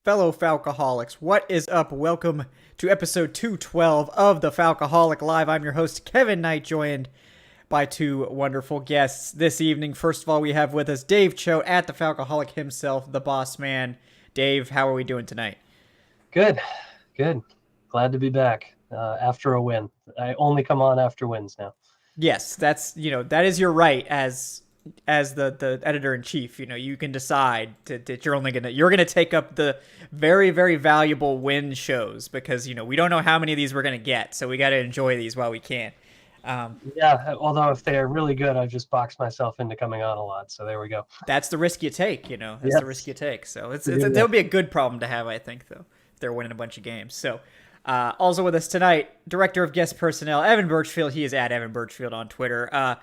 fellow Falcoholics. What is up? Welcome to episode 212 of the Falcoholic Live. I'm your host, Kevin Knight, joined by two wonderful guests this evening. First of all, we have with us Dave Choate at the Falcoholic himself, the boss man. Dave, how are we doing tonight? Good. Glad to be back after a win. I only come on after wins now. Yes, that is your right as the editor-in-chief. You can decide that you're gonna take up the very, very valuable win shows because we don't know how many of these we're gonna get, so we got to enjoy these while we can. Although if they're really good, I've just boxed myself into coming on a lot, so there we go. That's the risk you take. That's Yes. the risk you take. So that'll be a good problem to have, I think, though, if they're winning a bunch of games. So also with us tonight, director of guest personnel, Evan Birchfield. He is at Evan Birchfield on Twitter.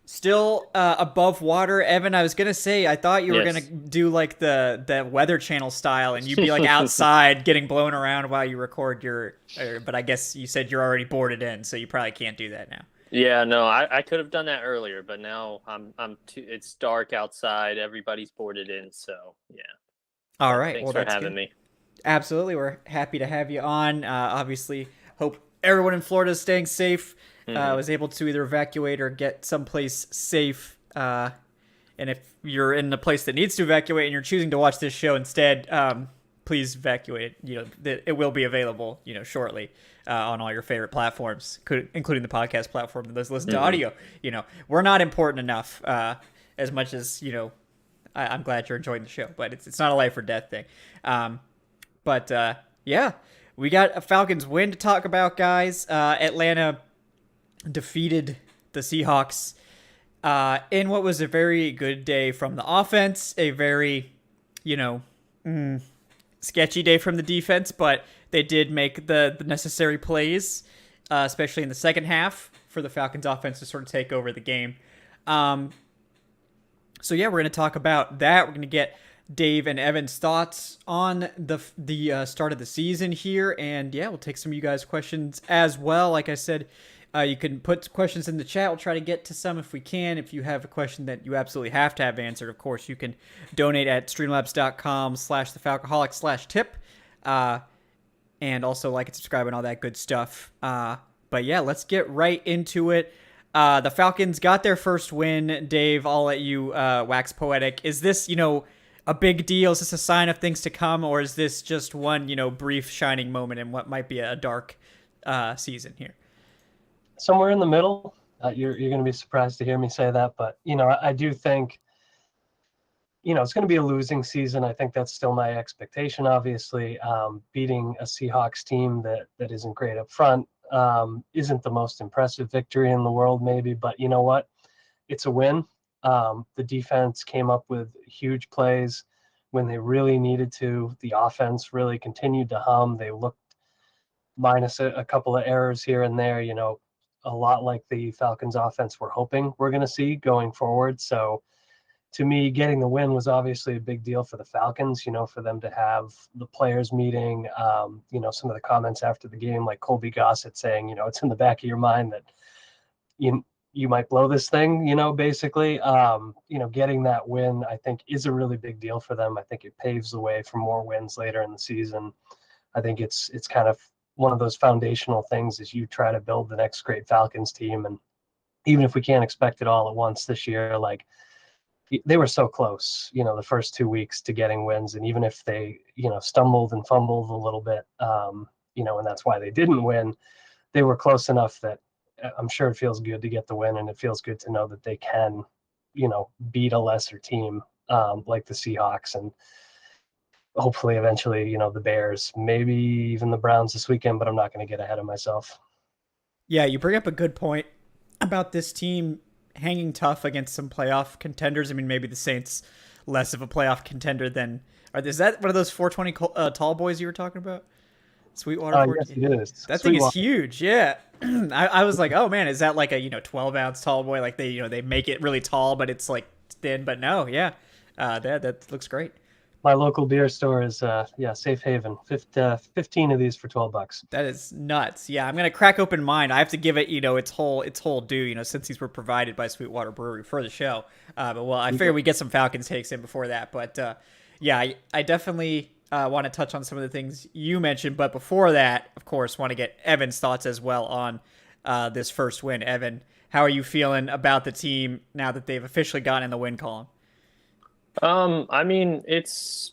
Still above water, Evan. I was gonna say I thought you were gonna do like the Weather Channel style, and you'd be like outside getting blown around while you record but I guess you said you're already boarded in, so you probably can't do that now. Yeah, no, I could have done that earlier, but now it's dark outside. Everybody's boarded in, so yeah. All right, thanks for having me. Absolutely, we're happy to have you on. Obviously, hope everyone in Florida is staying safe. Was able to either evacuate or get someplace safe. And if you're in a place that needs to evacuate and you're choosing to watch this show instead, please evacuate. It will be available, shortly on all your favorite platforms, including the podcast platform that listen to audio. We're not important enough as much as, I'm glad you're enjoying the show, but it's not a life or death thing. Yeah, we got a Falcons win to talk about, guys. Atlanta defeated the Seahawks in what was a very good day from the offense, a very, sketchy day from the defense, but they did make the necessary plays, especially in the second half, for the Falcons offense to sort of take over the game. So yeah, we're going to talk about that. We're going to get Dave and Evan's thoughts on the start of the season here, and yeah, we'll take some of you guys' questions as well. Like I said, you can put questions in the chat. We'll try to get to some if we can. If you have a question that you absolutely have to have answered, of course, you can donate at streamlabs.com/thefalcoholic/tip. And also like and subscribe and all that good stuff. But yeah, let's get right into it. The Falcons got their first win. Dave, I'll let you wax poetic. Is this, a big deal? Is this a sign of things to come? Or is this just one, brief shining moment in what might be a dark season here? Somewhere in the middle. You're going to be surprised to hear me say that, but I do think it's going to be a losing season. I think that's still my expectation. Obviously, beating a Seahawks team that isn't great up front isn't the most impressive victory in the world, maybe, but you know what? It's a win. The defense came up with huge plays when they really needed to. The offense really continued to hum. They looked, minus a couple of errors here and there, a lot like the Falcons offense we're hoping we're going to see going forward. So to me, getting the win was obviously a big deal for the Falcons, for them to have the players meeting, some of the comments after the game, like Colby Gossett saying, it's in the back of your mind that you might blow this thing, basically, getting that win, I think, is a really big deal for them. I think it paves the way for more wins later in the season. I think it's kind of one of those foundational things as you try to build the next great Falcons team. And even if we can't expect it all at once this year, like they were so close, the first 2 weeks to getting wins. And even if they, stumbled and fumbled a little bit, and that's why they didn't win, they were close enough that I'm sure it feels good to get the win. And it feels good to know that they can, beat a lesser team like the Seahawks and hopefully eventually, the Bears, maybe even the Browns this weekend, but I'm not going to get ahead of myself. Yeah, you bring up a good point about this team hanging tough against some playoff contenders. I mean, maybe the Saints less of a playoff contender than is that one of those 420 tall boys you were talking about? Sweetwater. Yes, it is. That thing is huge. Yeah. I was like, oh man, is that like a 12-ounce tall boy? Like they make it really tall, but it's like thin. But no, yeah, that looks great. My local beer store is Safe Haven. 15 of these for $12. That is nuts. Yeah, I'm gonna crack open mine. I have to give it its whole due. Since these were provided by Sweetwater Brewery for the show. But I figured we'd get some Falcons takes in before that. But yeah, I definitely want to touch on some of the things you mentioned, but before that, of course, want to get Evan's thoughts as well on this first win. Evan, how are you feeling about the team now that they've officially gotten in the win column? I mean, it's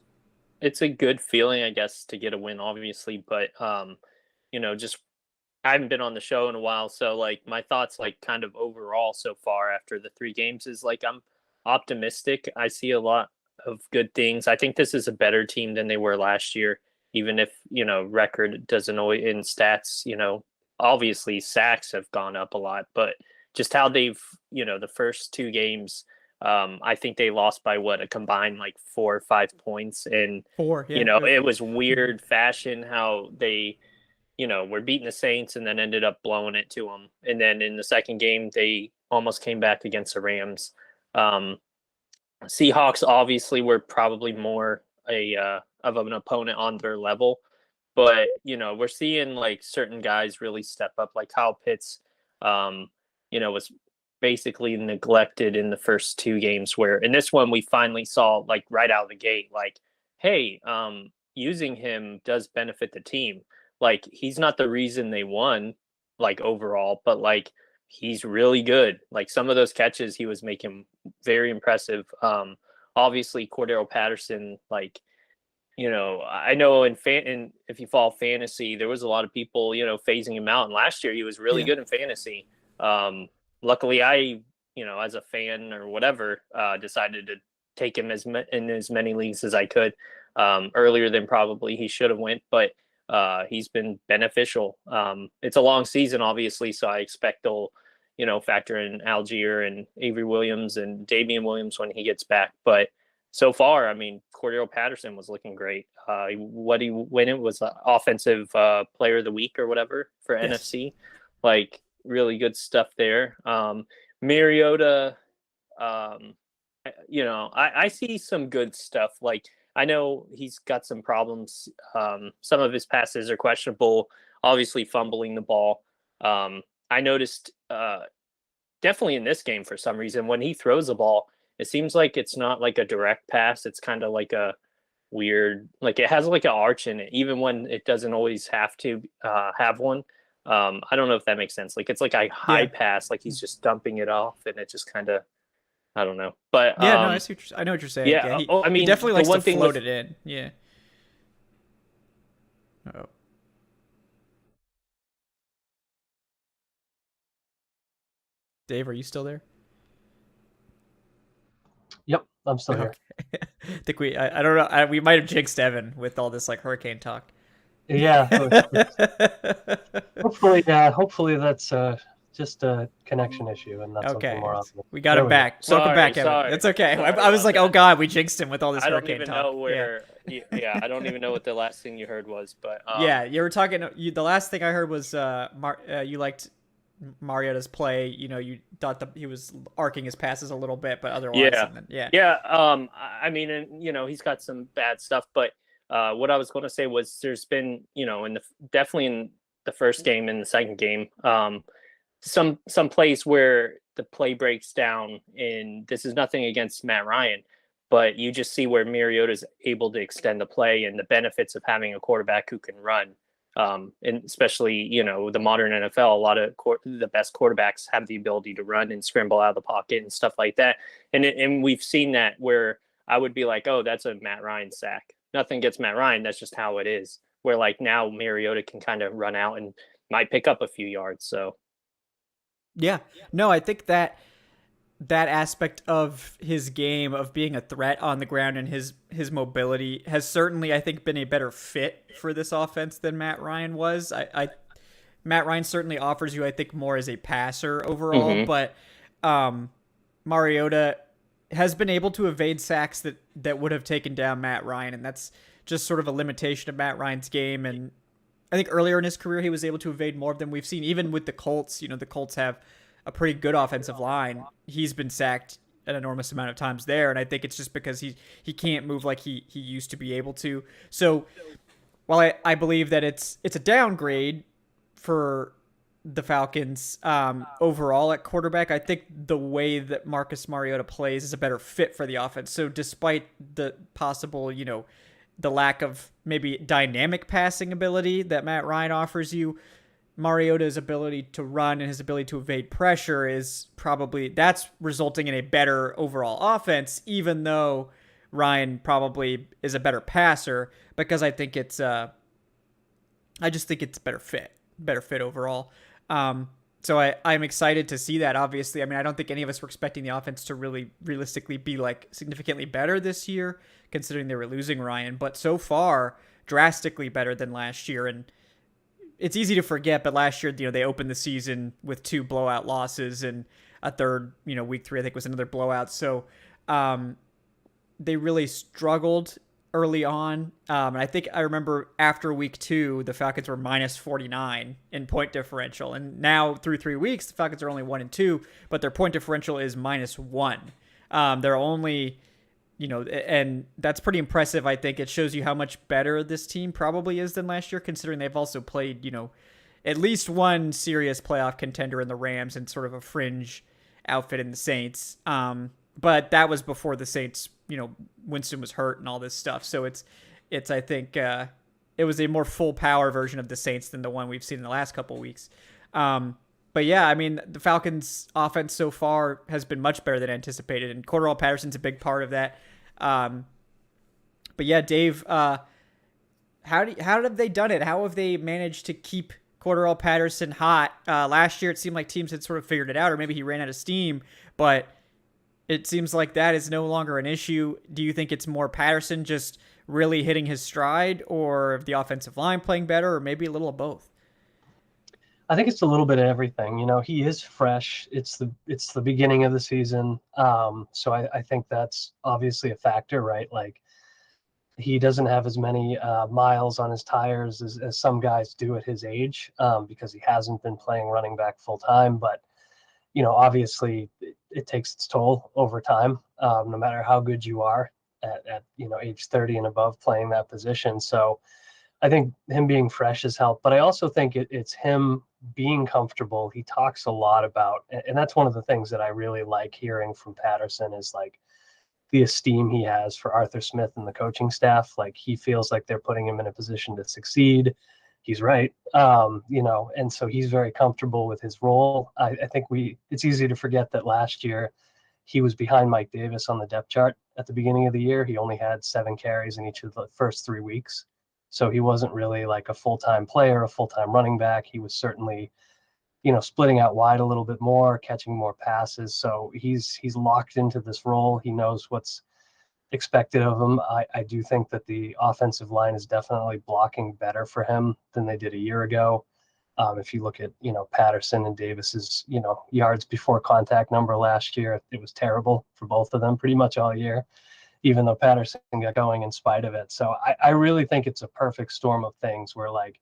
a good feeling, I guess, to get a win, obviously, but just I haven't been on the show in a while, so like my thoughts, like kind of overall so far after the 3 games is like I'm optimistic. I see a lot of good things. I think this is a better team than they were last year, even if record doesn't always in stats. Obviously sacks have gone up a lot, but just how they've the first 2 games. I think they lost by a combined like 4 or 5 points, and 4. Yeah, it was weird fashion how they were beating the Saints and then ended up blowing it to them. And then in the second game, they almost came back against the Rams. Seahawks obviously were probably more of an opponent on their level, but we're seeing like certain guys really step up, like Kyle Pitts. Was basically neglected in the first 2 games, where in this one we finally saw like right out of the gate, like, hey, using him does benefit the team. Like, he's not the reason they won, like, overall, but, like, he's really good. Like, some of those catches he was making very impressive. Obviously, Cordarrelle Patterson, like, I know if you follow fantasy, there was a lot of people, phasing him out. And last year he was really good in fantasy. Luckily, I, as a fan or whatever, decided to take him in as many leagues as I could earlier than probably he should have went. But he's been beneficial. It's a long season, obviously, so I expect they'll, factor in Algier and Avery Williams and Damian Williams when he gets back. But so far, I mean, Cordarrelle Patterson was looking great. When it was offensive player of the week or whatever for NFC, like really good stuff there. Mariota, I see some good stuff. Like, I know he's got some problems. Some of his passes are questionable, obviously fumbling the ball. I noticed definitely in this game for some reason, when he throws the ball, it seems like it's not like a direct pass. It's kind of like a weird, like it has like an arch in it, even when it doesn't always have to have one. I don't know if that makes sense. Like it's like a high pass, like he's just dumping it off, and it just kind of, I don't know. But no, I know what you're saying. Yeah, he definitely likes to float it in. Yeah. Oh. Dave, are you still there? Yep, I'm still here. I think I don't know. We might have jinxed Evan with all this like hurricane talk. Yeah. Hopefully that's just a connection issue and not something more obvious. We got him back. Welcome back, Evan. It's okay. I was like, oh God, we jinxed him with all this hurricane talk. I don't even know where. I don't even know what the last thing you heard was, but you were talking. The last thing I heard was you liked Mariota's play. You thought that he was arcing his passes a little bit, but otherwise, I mean, and he's got some bad stuff, but what I was going to say was there's been, definitely in the first game and the second game, some plays where the play breaks down, and this is nothing against Matt Ryan, but you just see where Mariota is able to extend the play and the benefits of having a quarterback who can run. And especially, the modern NFL, a lot of the best quarterbacks have the ability to run and scramble out of the pocket and stuff like that. And we've seen that where I would be like, oh, that's a Matt Ryan sack. Nothing against Matt Ryan. That's just how it is. Where like now Mariota can kind of run out and might pick up a few yards. So. Yeah, no, I think that aspect of his game of being a threat on the ground and his mobility has certainly, I think, been a better fit for this offense than Matt Ryan was. Matt Ryan certainly offers you, I think, more as a passer overall, but Mariota has been able to evade sacks that would have taken down Matt Ryan, and that's just sort of a limitation of Matt Ryan's game. And I think earlier in his career, he was able to evade more than we've seen, even with the Colts. The Colts have a pretty good offensive line. He's been sacked an enormous amount of times there, and I think it's just because he can't move like he used to be able to. So while I believe that it's a downgrade for the Falcons overall at quarterback, I think the way that Marcus Mariota plays is a better fit for the offense. So despite the possible, the lack of maybe dynamic passing ability that Matt Ryan offers you. Mariota's ability to run and his ability to evade pressure is that's resulting in a better overall offense, even though Ryan probably is a better passer, because I think I just think it's a better fit overall. So I'm excited to see that. Obviously, I mean, I don't think any of us were expecting the offense to really realistically be like significantly better this year, considering they were losing Ryan, but so far drastically better than last year. And it's easy to forget, but last year, they opened the season with 2 blowout losses, and a third, week 3, I think, was another blowout. So they really struggled early on. And I think I remember after week 2, the Falcons were minus 49 in point differential. And now through 3 weeks, the Falcons are only 1-2, but their point differential is -1. They're only, and that's pretty impressive. I think it shows you how much better this team probably is than last year, considering they've also played, at least one serious playoff contender in the Rams and sort of a fringe outfit in the Saints. But that was before the Saints, Winston was hurt and all this stuff. So it's I think it was a more full power version of the Saints than the one we've seen in the last couple of weeks. But yeah, I mean, the Falcons' offense so far has been much better than anticipated, and Cordarrelle Patterson's a big part of that. But yeah, Dave, how have they done it? How have they managed to keep Cordarrelle Patterson hot? Last year, it seemed like teams had sort of figured it out, or maybe he ran out of steam, but it seems like that is no longer an issue. Do you think it's more Patterson just really hitting his stride, or the offensive line playing better, or maybe a little of both? I think it's a little bit of everything. He is fresh. It's the beginning of the season. So I think that's obviously a factor, right? Like, he doesn't have as many miles on his tires as some guys do at his age, because he hasn't been playing running back full time. But, obviously it takes its toll over time, no matter how good you are at age 30 and above playing that position. So I think him being fresh has helped, but I also think it's him being comfortable. He talks a lot about, and that's one of the things that I really like hearing from Patterson, is like the esteem he has for Arthur Smith and the coaching staff. Like, he feels like they're putting him in a position to succeed. He's right. And so he's very comfortable with his role. I think it's easy to forget that last year he was behind Mike Davis on the depth chart at the beginning of the year. He only had 7 carries in each of the first 3 weeks. So he wasn't really like a full-time player, a full-time running back. He was certainly, splitting out wide a little bit more, catching more passes. So he's locked into this role. He knows what's expected of him. I do think that the offensive line is definitely blocking better for him than they did a year ago. If you look at, Patterson and Davis's, yards before contact number last year, it was terrible for both of them pretty much all year, even though Patterson got going in spite of it. So I really think it's a perfect storm of things where, like,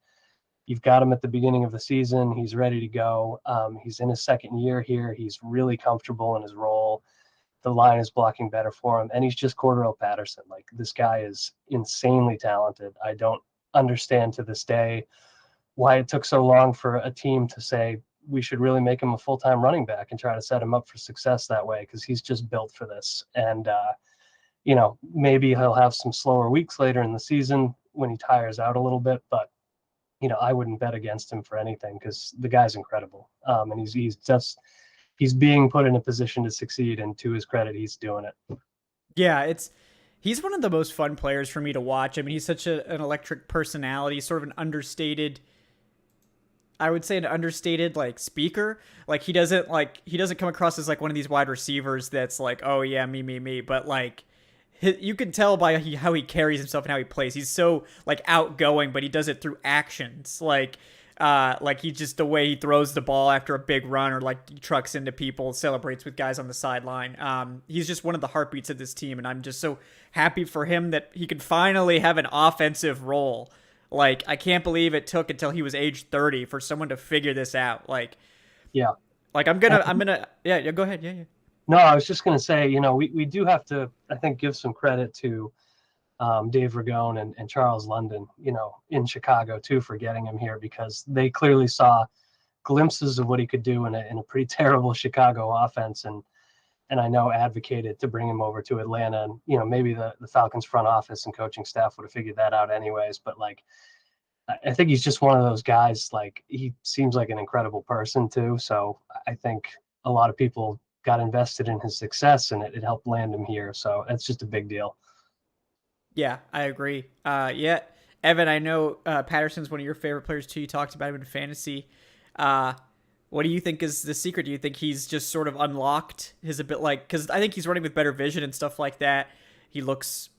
you've got him at the beginning of the season. He's ready to go. He's in his second year here. He's really comfortable in his role. The line is blocking better for him. And he's just Cordarrelle Patterson. Like, this guy is insanely talented. I don't understand to this day why it took so long for a team to say, we should really make him a full-time running back and try to set him up for success that way, because he's just built for this. And, maybe he'll have some slower weeks later in the season when he tires out a little bit, but, I wouldn't bet against him for anything, because the guy's incredible. And he's being put in a position to succeed, and to his credit, he's doing it. Yeah, he's one of the most fun players for me to watch. I mean, he's such an electric personality, sort of an understated, I would say, an understated like speaker. Like, he doesn't come across as like one of these wide receivers that's like, oh yeah, me, but like, you can tell by how he carries himself and how he plays. He's so like outgoing, but he does it through actions. Like he just, the way he throws the ball after a big run, or like he trucks into people, celebrates with guys on the sideline. He's just one of the heartbeats of this team, and I'm just so happy for him that he could finally have an offensive role. Like, I can't believe it took until he was age 30 for someone to figure this out. Like, yeah, like I'm gonna, yeah, go ahead. Yeah. No, I was just going to say, we do have to, I think, give some credit to Dave Ragone and Charles London, in Chicago too, for getting him here, because they clearly saw glimpses of what he could do in a pretty terrible Chicago offense. And, and I know advocated to bring him over to Atlanta. And, you know, maybe the Falcons front office and coaching staff would have figured that out anyways. But like, I think he's just one of those guys. Like, he seems like an incredible person too. So I think a lot of people got invested in his success, and it helped land him here. So that's just a big deal. Yeah, I agree. Yeah, Evan, I know Patterson's one of your favorite players too. You talked about him in fantasy. What do you think is the secret? Do you think he's just sort of unlocked his because I think he's running with better vision and stuff like that. He looks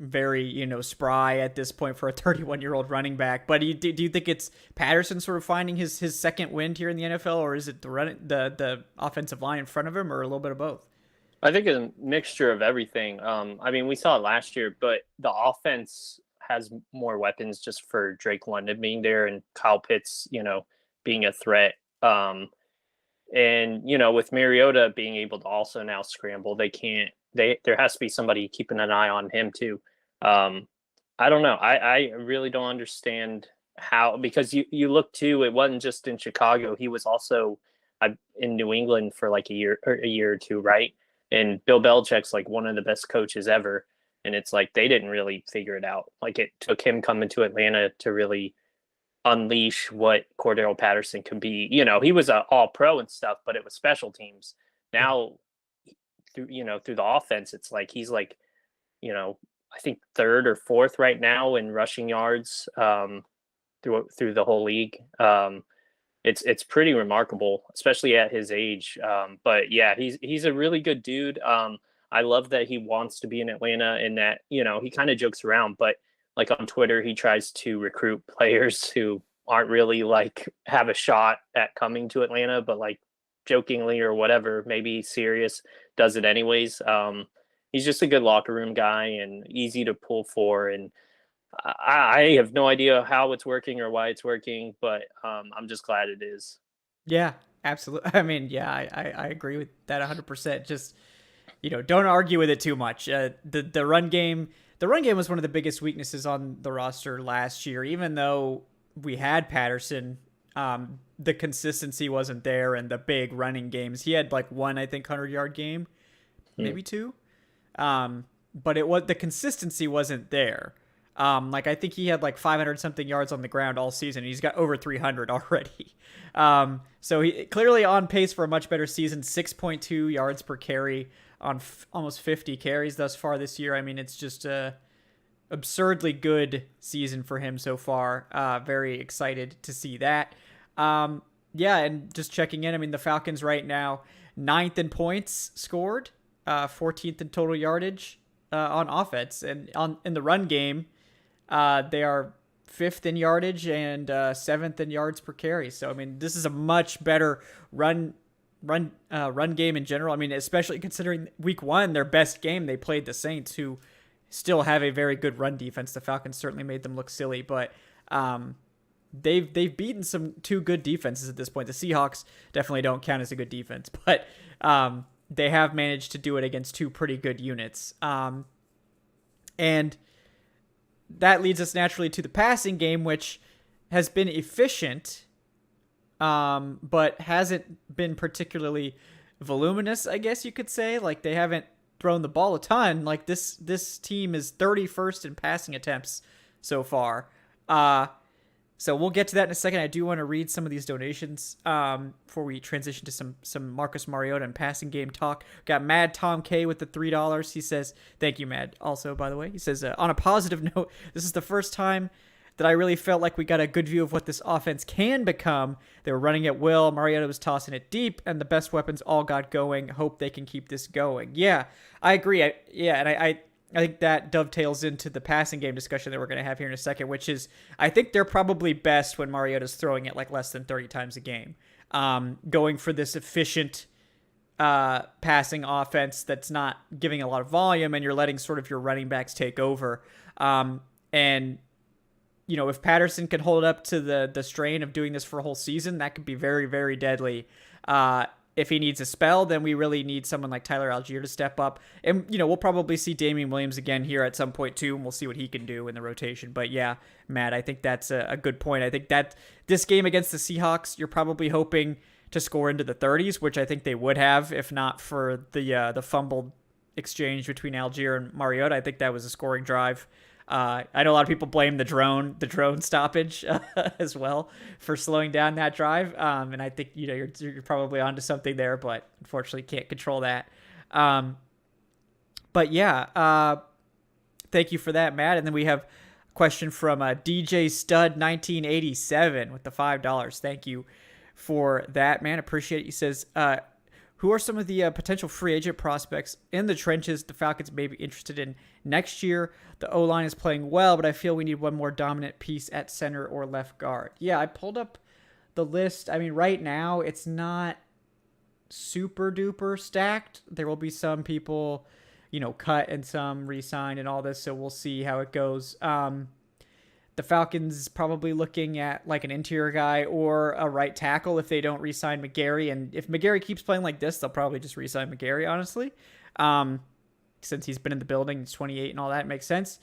very, spry at this point for a 31-year-old running back. But do you think it's Patterson sort of finding his second wind here in the NFL, or is it the offensive line in front of him, or a little bit of both? I think it's a mixture of everything. I mean, we saw it last year, but the offense has more weapons just for Drake London being there and Kyle Pitts, being a threat. And, with Mariota being able to also now scramble, there has to be somebody keeping an eye on him too. I don't know. I really don't understand how, because you look too, it wasn't just in Chicago. He was also in New England for like a year or two, right? And Bill Belichick's like one of the best coaches ever. And it's like they didn't really figure it out. Like, it took him coming to Atlanta to really unleash what Cordarrelle Patterson could be. He was an all-pro and stuff, but it was special teams. Now, through the offense, it's like he's like, I think third or fourth right now in rushing yards through the whole league. It's pretty remarkable, especially at his age. But yeah, he's a really good dude. I love that he wants to be in Atlanta, and that, he kind of jokes around, but like on Twitter, he tries to recruit players who aren't really like have a shot at coming to Atlanta, but like jokingly or whatever, maybe serious, does it anyways. He's just a good locker room guy and easy to pull for. And I have no idea how it's working or why it's working, but I'm just glad it is. Yeah, absolutely. I mean, yeah, I agree with that 100%. Just, don't argue with it too much. The run game was one of the biggest weaknesses on the roster last year. Even though we had Patterson, the consistency wasn't there, and the big running games. He had like one, I think, 100-yard game, maybe two. But the consistency wasn't there. Like, I think he had like 500 something yards on the ground all season. He's got over 300 already. So he clearly on pace for a much better season. 6.2 yards per carry on almost 50 carries thus far this year. I mean, it's just a absurdly good season for him so far. Very excited to see that. Yeah, and just checking in, I mean, the Falcons right now, 9th in points scored, 14th in total yardage on offense. And in the run game, they are 5th in yardage and 7th in yards per carry. So, I mean, this is a much better run game in general. I mean, especially considering week 1, their best game, they played the Saints, who still have a very good run defense. The Falcons certainly made them look silly, but they've beaten two good defenses at this point. The Seahawks definitely don't count as a good defense, but they have managed to do it against two pretty good units. And that leads us naturally to the passing game, which has been efficient, but hasn't been particularly voluminous, I guess you could say. Like, they haven't thrown the ball a ton. Like, this team is 31st in passing attempts so far. So we'll get to that in a second. I do want to read some of these donations before we transition to some Marcus Mariota and passing game talk. Got Mad Tom K with the $3. He says, thank you, Mad. Also, by the way, he says, on a positive note, this is the first time that I really felt like we got a good view of what this offense can become. They were running at will. Mariota was tossing it deep, and the best weapons all got going. Hope they can keep this going. Yeah, I agree. I think that dovetails into the passing game discussion that we're going to have here in a second, which is, I think they're probably best when Mariota's throwing it like less than 30 times a game. Going for this efficient passing offense that's not giving a lot of volume, and you're letting sort of your running backs take over. And, if Patterson can hold up to the strain of doing this for a whole season, that could be very, very deadly. If he needs a spell, then we really need someone like Tyler Algier to step up. And, we'll probably see Damian Williams again here at some point too, and we'll see what he can do in the rotation. But yeah, Matt, I think that's a good point. I think that this game against the Seahawks, you're probably hoping to score into the 30s, which I think they would have if not for the fumbled exchange between Algier and Mariota. I think that was a scoring drive. I know a lot of people blame the drone stoppage as well for slowing down that drive. And I think you're probably onto something there, but unfortunately can't control that. But yeah, thank you for that, Matt. And then we have a question from DJ Stud 1987 with the $5. Thank you for that, man. Appreciate it. He says, who are some of the potential free agent prospects in the trenches the Falcons may be interested in next year? The O-line is playing well, but I feel we need one more dominant piece at center or left guard. Yeah, I pulled up the list. I mean, right now, it's not super duper stacked. There will be some people, cut and some re-signed and all this, so we'll see how it goes. The Falcons probably looking at like an interior guy or a right tackle if they don't re-sign McGarry. And if McGarry keeps playing like this, they'll probably just re-sign McGarry, honestly. Since he's been in the building, he's 28 and all that, makes sense.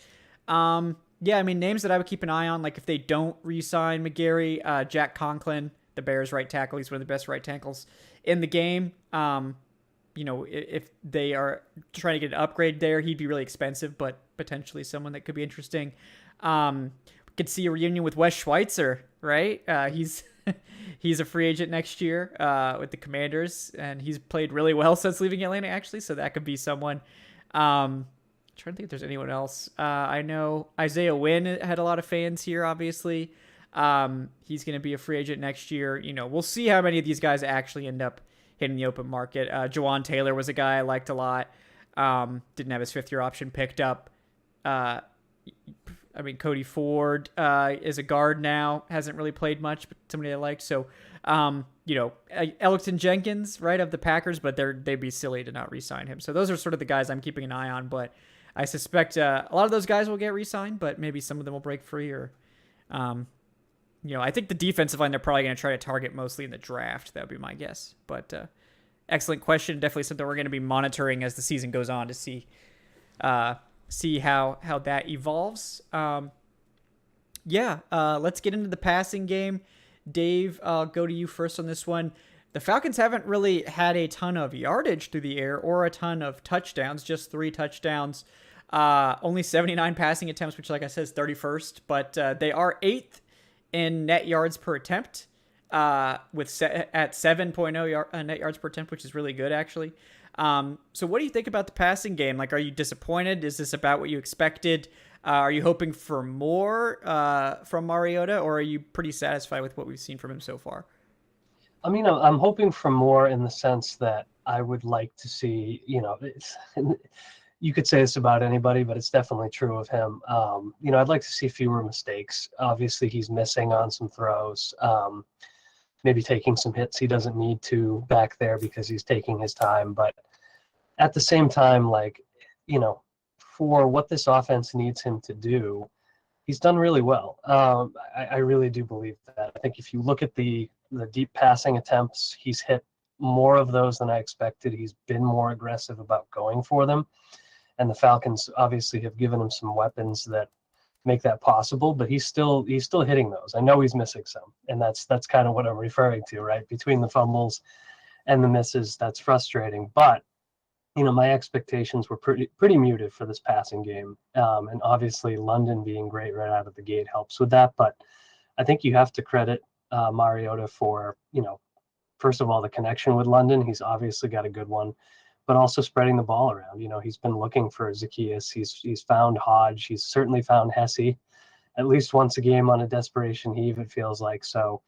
Yeah, I mean, names that I would keep an eye on, like if they don't re-sign McGarry, Jack Conklin, the Bears right tackle, he's one of the best right tackles in the game. If they are trying to get an upgrade there, he'd be really expensive, but potentially someone that could be interesting. Could see a reunion with Wes Schweitzer, right? He's a free agent next year with the Commanders, and he's played really well since leaving Atlanta, actually. So that could be someone. I'm trying to think if there's anyone else. I know Isaiah Wynn had a lot of fans here, obviously. He's going to be a free agent next year. We'll see how many of these guys actually end up hitting the open market. Jawan Taylor was a guy I liked a lot. Didn't have his fifth-year option picked up. Cody Ford is a guard now. Hasn't really played much, but somebody I liked. So, Elgton Jenkins, right, of the Packers, but they'd be silly to not re-sign him. So those are sort of the guys I'm keeping an eye on. But I suspect a lot of those guys will get re-signed, but maybe some of them will break free. Or, I think the defensive line they're probably going to try to target mostly in the draft. That would be my guess. But excellent question. Definitely something we're going to be monitoring as the season goes on to see how that evolves. Let's get into the passing game. Dave, I'll go to you first on this one. The Falcons haven't really had a ton of yardage through the air or a ton of touchdowns, just 3 touchdowns. Only 79 passing attempts, which, like I said, is 31st. But they are 8th in net yards per attempt at 7.0 net yards per attempt, which is really good, actually. So what do you think about the passing game? Like, are you disappointed? Is this about what you expected? Are you hoping for more from Mariota, or are you pretty satisfied with what we've seen from him so far? I mean, I'm hoping for more in the sense that I would like to see, you could say this about anybody, but it's definitely true of him. I'd like to see fewer mistakes. Obviously, he's missing on some throws. Maybe taking some hits he doesn't need to back there because he's taking his time. But at the same time, for what this offense needs him to do, he's done really well. I really do believe that. I think if you look at the deep passing attempts, he's hit more of those than I expected. He's been more aggressive about going for them. And the Falcons obviously have given him some weapons that make that possible, but he's still hitting those. I know he's missing some, and that's kind of what I'm referring to, right? Between the fumbles and the misses, that's frustrating. But my expectations were pretty muted for this passing game, and obviously London being great right out of the gate helps with that. But I think you have to credit Mariota for first of all the connection with London. He's obviously got a good one, but also spreading the ball around. He's been looking for Zacchaeus. He's found Hodge. He's certainly found Hesse at least once a game on a desperation heave, it feels like. So,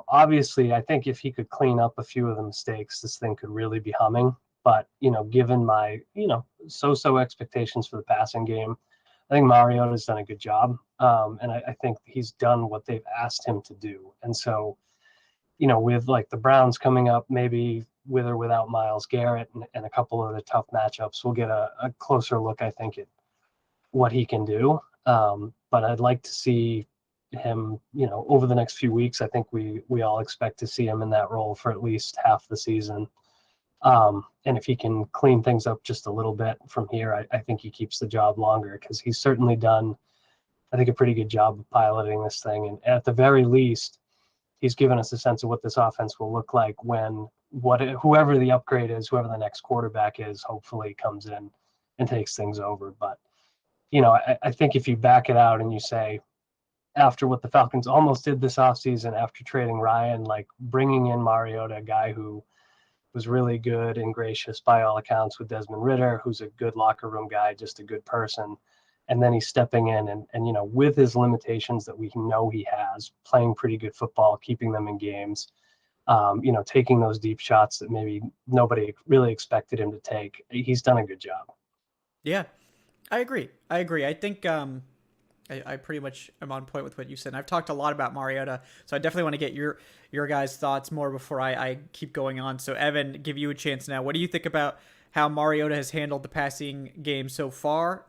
obviously, I think if he could clean up a few of the mistakes, this thing could really be humming. But, given my, so-so expectations for the passing game, I think Mariota's done a good job. And I think he's done what they've asked him to do. And so, with like the Browns coming up, maybe with or without Myles Garrett and a couple of the tough matchups, we'll get a closer look, I think, at what he can do. But I'd like to see him, over the next few weeks. I think we all expect to see him in that role for at least half the season. And if he can clean things up just a little bit from here, I think he keeps the job longer, because he's certainly done, I think, a pretty good job of piloting this thing. And at the very least, he's given us a sense of what this offense will look like when whoever the upgrade is, whoever the next quarterback is, hopefully comes in and takes things over. But, I think if you back it out and you say, after what the Falcons almost did this offseason, after trading Ryan, like bringing in Mariota, a guy who was really good and gracious by all accounts with Desmond Ridder, who's a good locker room guy, just a good person. And then he's stepping in and with his limitations that we know he has, playing pretty good football, keeping them in games, taking those deep shots that maybe nobody really expected him to take. He's done a good job. Yeah, I agree. I think I pretty much am on point with what you said. And I've talked a lot about Mariota, so I definitely want to get your guys' thoughts more before I keep going on. So Evan, give you a chance now. What do you think about how Mariota has handled the passing game so far?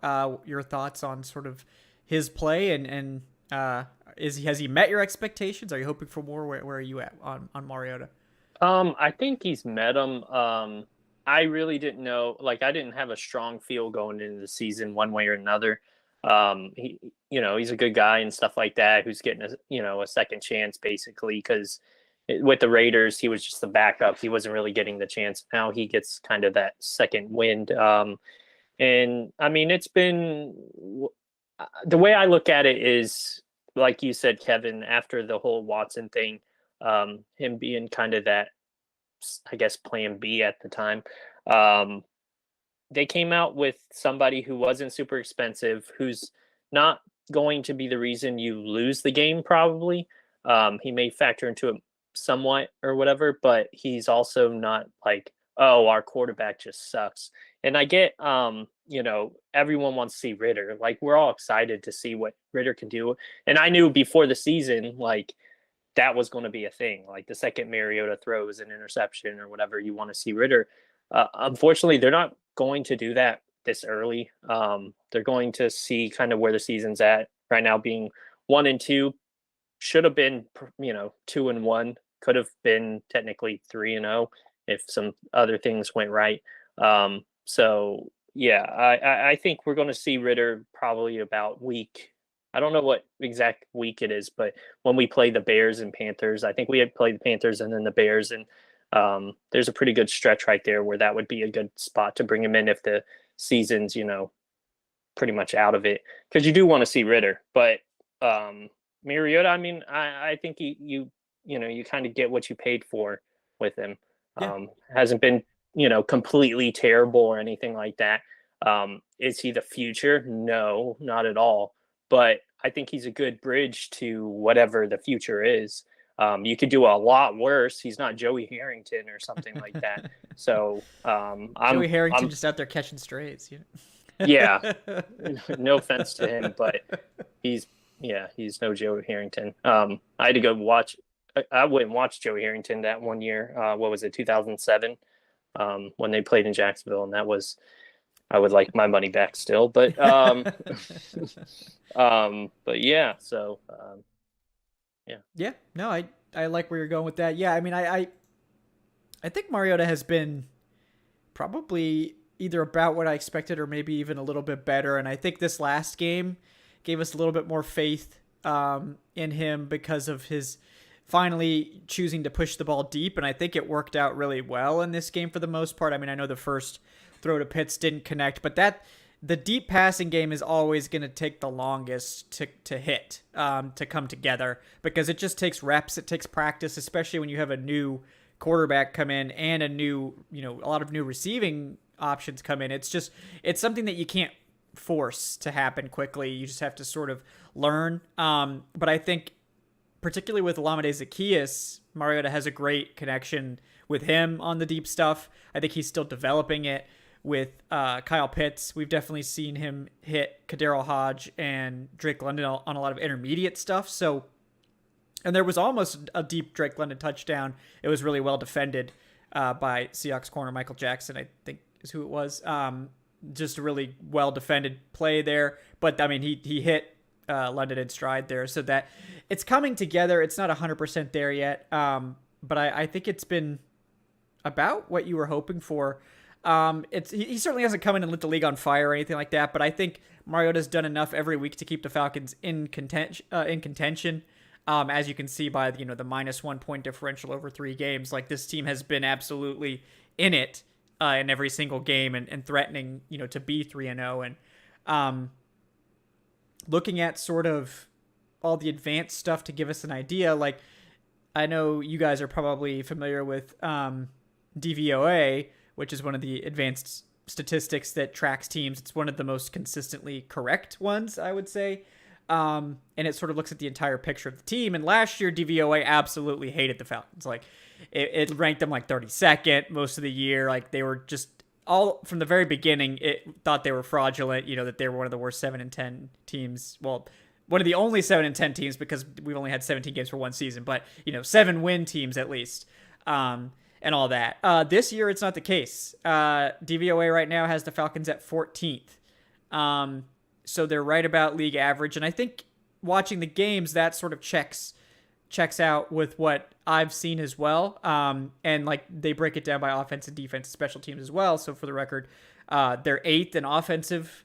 Your thoughts on sort of his play and has he met your expectations? Are you hoping for more? Where are you at on Mariota? I think he's met them. I really didn't know, I didn't have a strong feel going into the season one way or another. He's a good guy and stuff like that, who's getting a second chance basically, because with the Raiders, he was just the backup. He wasn't really getting the chance. Now he gets kind of that second wind. And I mean, it's been, the way I look at it is, like you said, Kevin, after the whole Watson thing, him being kind of that, I guess, plan B at the time. They came out with somebody who wasn't super expensive, who's not going to be the reason you lose the game, probably. He may factor into it somewhat or whatever, but he's also not like, oh, our quarterback just sucks. And I get, everyone wants to see Ridder. Like, we're all excited to see what Ridder can do. And I knew before the season, that was going to be a thing. Like, the second Mariota throws an interception or whatever, you want to see Ridder. Unfortunately, they're not going to do that this early. They're going to see kind of where the season's at right now, being 1-2. Should have been, 2-1. Could have been technically 3-0 if some other things went right. So yeah, I think we're going to see Ridder probably about week. I don't know what exact week it is, but when we play the Bears and Panthers, I think we had played the Panthers and then the Bears, and there's a pretty good stretch right there where that would be a good spot to bring him in if the season's, pretty much out of it, because you do want to see Ridder. But Mariota, I mean, I think you kind of get what you paid for with him. Yeah. Hasn't been, completely terrible or anything like that. Is he the future? No, not at all. But I think he's a good bridge to whatever the future is. You could do a lot worse. He's not Joey Harrington or something like that. So Joey Harrington just out there catching strays. Yeah. No offense to him, but he's no Joey Harrington. I had to go watch. I went and watched Joey Harrington that one year. What was it, 2007, when they played in Jacksonville, and I would like my money back still. But but yeah. So yeah. Yeah. No, I like where you're going with that. Yeah. I mean, I think Mariota has been probably either about what I expected or maybe even a little bit better. And I think this last game gave us a little bit more faith in him because of his finally choosing to push the ball deep. And I think it worked out really well in this game for the most part. I mean, I know the first throw to Pitts didn't connect, but the deep passing game is always going to take the longest to hit, to come together, because it just takes reps. It takes practice, especially when you have a new quarterback come in and a lot of new receiving options come in. It's something that you can't force to happen quickly. You just have to sort of learn. But I think particularly with Olamide Zaccheaus, Mariota has a great connection with him on the deep stuff. I think he's still developing it with Kyle Pitts. We've definitely seen him hit Cadero Hodge and Drake London on a lot of intermediate stuff. So, and there was almost a deep Drake London touchdown. It was really well defended by Seahawks corner Michael Jackson, I think is who it was. Just a really well defended play there. But I mean, he hit London in stride there, so that it's coming together. It's not 100% there yet, but I think it's been about what you were hoping for. He certainly hasn't come in and lit the league on fire or anything like that, but I think Mariota's done enough every week to keep the Falcons in contention. As you can see by the -1 point differential over 3 games, like this team has been absolutely in it in every single game and threatening to be 3-0. And looking at sort of all the advanced stuff to give us an idea, like I know you guys are probably familiar with DVOA, which is one of the advanced statistics that tracks teams. It's one of the most consistently correct ones, I would say. And it sort of looks at the entire picture of the team. And last year, DVOA absolutely hated the Falcons. Like it ranked them like 32nd most of the year. Like they were just all from the very beginning. It thought they were fraudulent. That they were one of the worst 7-10 teams. Well, one of the only 7-10 teams because we've only had 17 games for one season. But 7-win teams at least. And all that. This year, it's not the case. DVOA right now has the Falcons at 14th. So they're right about league average. And I think watching the games, that sort of checks out with what I've seen as well. And like they break it down by offense and defense, special teams as well. So for the record, they're 8th in offensive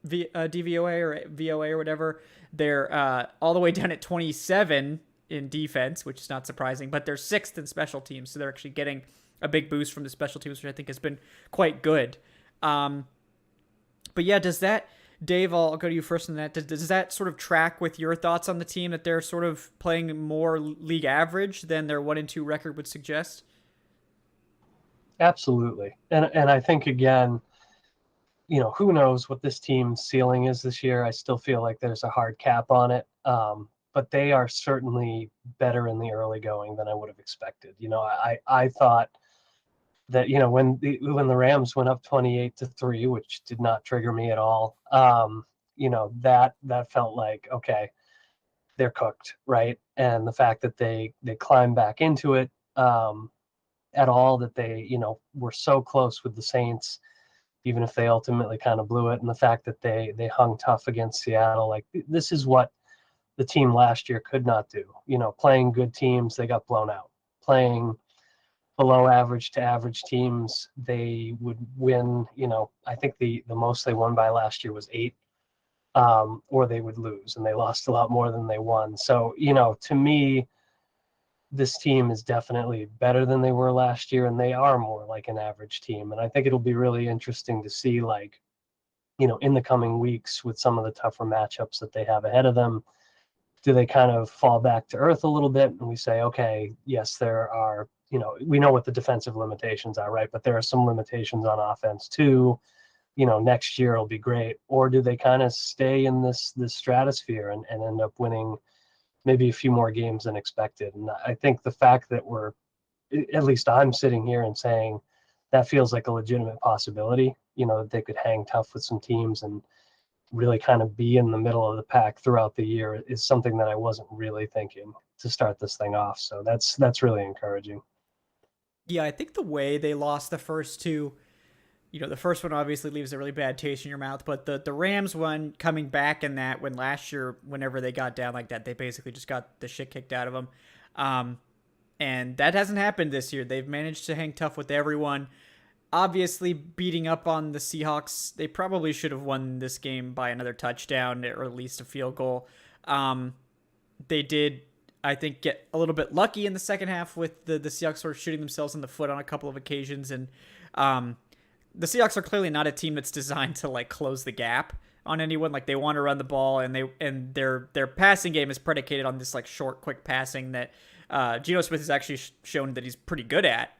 DVOA or VOA or whatever. They're all the way down at 27 in defense, which is not surprising, but they're 6th in special teams. So they're actually getting a big boost from the special teams, which I think has been quite good. But yeah, does that, Dave, I'll go to you first on that. Does that sort of track with your thoughts on the team that they're sort of playing more league average than their 1-2 record would suggest? Absolutely. And I think, again, who knows what this team's ceiling is this year. I still feel like there's a hard cap on it. But they are certainly better in the early going than I would have expected. I thought that, when the Rams went up 28-3, which did not trigger me at all, that felt like, okay, they're cooked, right? And the fact that they climbed back into it at all, that they, were so close with the Saints, even if they ultimately kind of blew it, and the fact that they hung tough against Seattle, like this is what the team last year could not do. Playing good teams, they got blown out. Playing below average to average teams, they would win. I think the most they won by last year was 8, or they would lose, and they lost a lot more than they won. So, to me, this team is definitely better than they were last year, and they are more like an average team. And I think it'll be really interesting to see, like, in the coming weeks with some of the tougher matchups that they have ahead of them, do they kind of fall back to earth a little bit and we say, okay, yes, there are, we know what the defensive limitations are, right? But there are some limitations on offense too. Next year will be great. Or do they kind of stay in this stratosphere and end up winning maybe a few more games than expected? And I think the fact that at least I'm sitting here and saying that feels like a legitimate possibility, that they could hang tough with some teams and really kind of be in the middle of the pack throughout the year is something that I wasn't really thinking to start this thing off. So that's really encouraging. Yeah, I think the way they lost the first two, the first one obviously leaves a really bad taste in your mouth, but the Rams one coming back in that, when last year, whenever they got down like that, they basically just got the shit kicked out of them. And that hasn't happened this year. They've managed to hang tough with everyone. Obviously, beating up on the Seahawks, they probably should have won this game by another touchdown or at least a field goal. They did, I think, get a little bit lucky in the second half with the Seahawks sort of shooting themselves in the foot on a couple of occasions. And the Seahawks are clearly not a team that's designed to like close the gap on anyone. Like they want to run the ball, and their passing game is predicated on this like short, quick passing that Geno Smith has actually shown that he's pretty good at.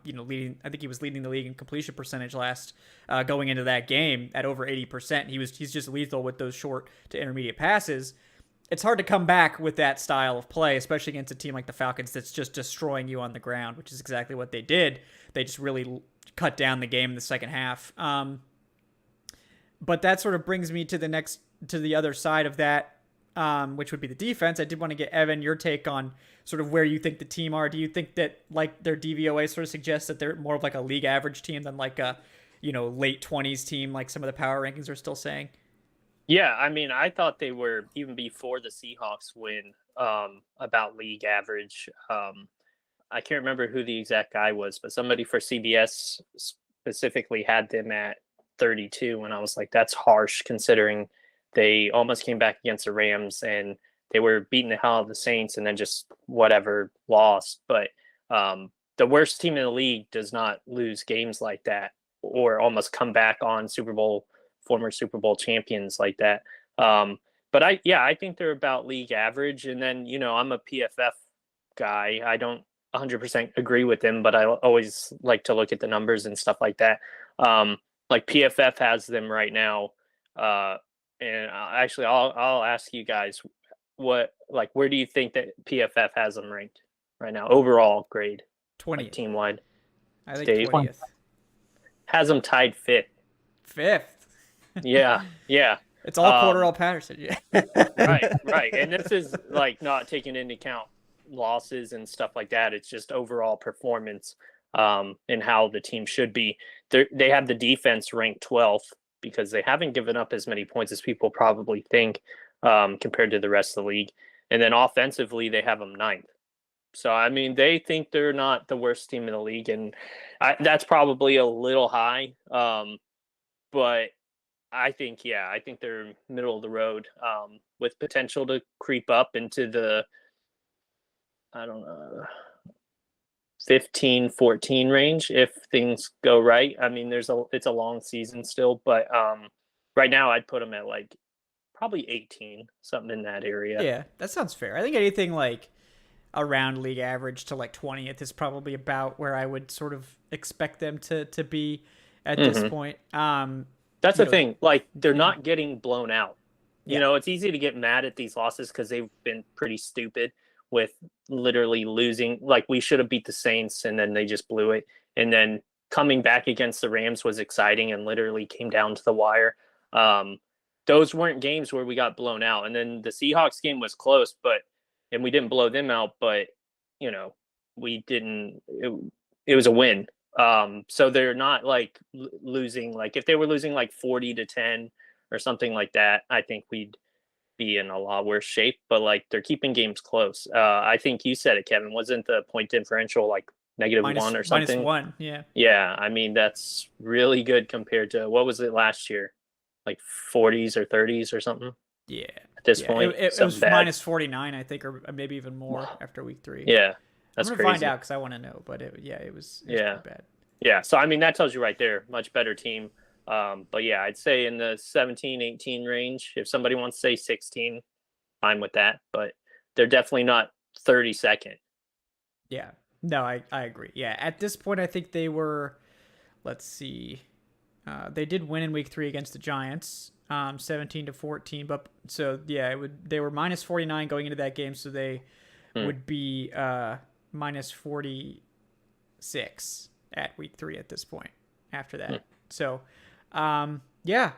Leading, I think he was leading the league in completion percentage last going into that game at over 80%. He's just lethal with those short to intermediate passes. It's hard to come back with that style of play, especially against a team like the Falcons that's just destroying you on the ground, which is exactly what they did. They just really cut down the game in the second half. But that sort of brings me to the other side of that, which would be the defense. I did want to get, Evan, your take on sort of where you think the team are. Do you think that like their DVOA sort of suggests that they're more of like a league average team than like a, late 20s team like some of the power rankings are still saying? Yeah, I mean, I thought they were, even before the Seahawks win, about league average. I can't remember who the exact guy was, but somebody for CBS specifically had them at 32, and I was like, that's harsh considering they almost came back against the Rams and they were beating the hell out of the Saints and then just whatever lost. But the worst team in the league does not lose games like that or almost come back on former Super Bowl champions like that. But I think they're about league average. And then, I'm a PFF guy. I don't 100% agree with him, but I always like to look at the numbers and stuff like that. Like PFF has them right now. And I'll ask you guys where do you think that PFF has them ranked right now? Overall grade, 20th, like team wide. I think Dave 20th. Has them tied fifth. Yeah. It's all Cordarrelle Patterson. Yeah. Right. And this is like not taking into account losses and stuff like that. It's just overall performance and how the team should be. They have the defense ranked 12th because they haven't given up as many points as people probably think compared to the rest of the league. And then offensively, they have them 9th. So, I mean, they think they're not the worst team in the league. And that's probably a little high. But I think they're middle of the road with potential to creep up into the, 15-14 range if things go right. I mean, it's a long season still, but right now I'd put them at like probably 18, something in that area. Yeah, that sounds fair. I think anything like around league average to like 20th is probably about where I would sort of expect them to be at this point. That's the thing. Like, they're not getting blown out. You know, it's easy to get mad at these losses because they've been pretty stupid with literally losing. Like, we should have beat the Saints, and then they just blew it. And then coming back against the Rams was exciting and literally came down to the wire. Those weren't games where we got blown out. And then the Seahawks game was close, and we didn't blow them out, but, we didn't. It was a win. So they're not like losing. Like, if they were losing like 40-10 or something like that, I think we'd be in a lot worse shape. But like, they're keeping games close. I think you said it, Kevin. Wasn't the point differential like -1 or something? -1, yeah. Yeah, I mean, that's really good compared to what was it last year, like 40s or 30s or something. Yeah. At this point, it was -49, I think, or maybe even more after week 3. Yeah. That's I'm crazy. gonna find out because I want to know, but it was pretty bad. Yeah, so I mean, that tells you right there, much better team. But yeah, I'd say in the 17-18 range. If somebody wants to say 16, fine with that. But they're definitely not 32nd. Yeah, no, I agree. Yeah, at this point, I think they were. Let's see, they did win in week 3 against the Giants, 17-14. But so yeah, they were -49 going into that game, so they would be -46 at week 3 at this point after that. So, yeah,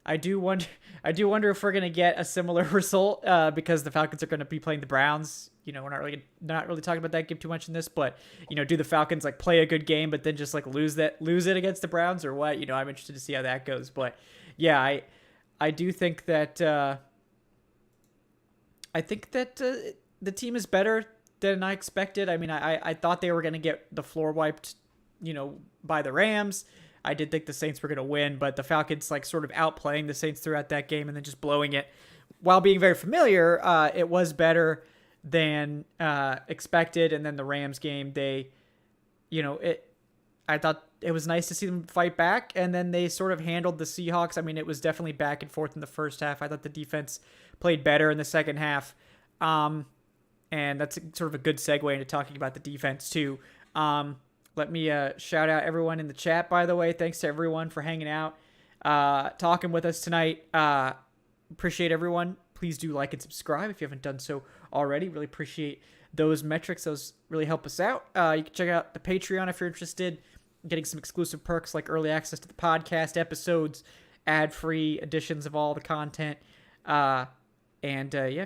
I do wonder if we're going to get a similar result because the Falcons are going to be playing the Browns. We're not really talking about that game too much in this, but do the Falcons like play a good game but then just like lose it against the Browns or what? I'm interested to see how that goes. But yeah, I do think that the team is better than I expected. I mean, I thought they were going to get the floor wiped, by the Rams. I did think the Saints were going to win, but the Falcons like sort of outplaying the Saints throughout that game and then just blowing it. While being very familiar, it was better than expected. And then the Rams game, I thought it was nice to see them fight back, and then they sort of handled the Seahawks. I mean, it was definitely back and forth in the first half. I thought the defense played better in the second half. And that's sort of a good segue into talking about the defense too. Let me shout out everyone in the chat, by the way. Thanks to everyone for hanging out, talking with us tonight. Appreciate everyone. Please do like and subscribe if you haven't done so already. Really appreciate those metrics. Those really help us out. You can check out the Patreon if you're interested. Getting some exclusive perks like early access to the podcast episodes, ad-free editions of all the content. If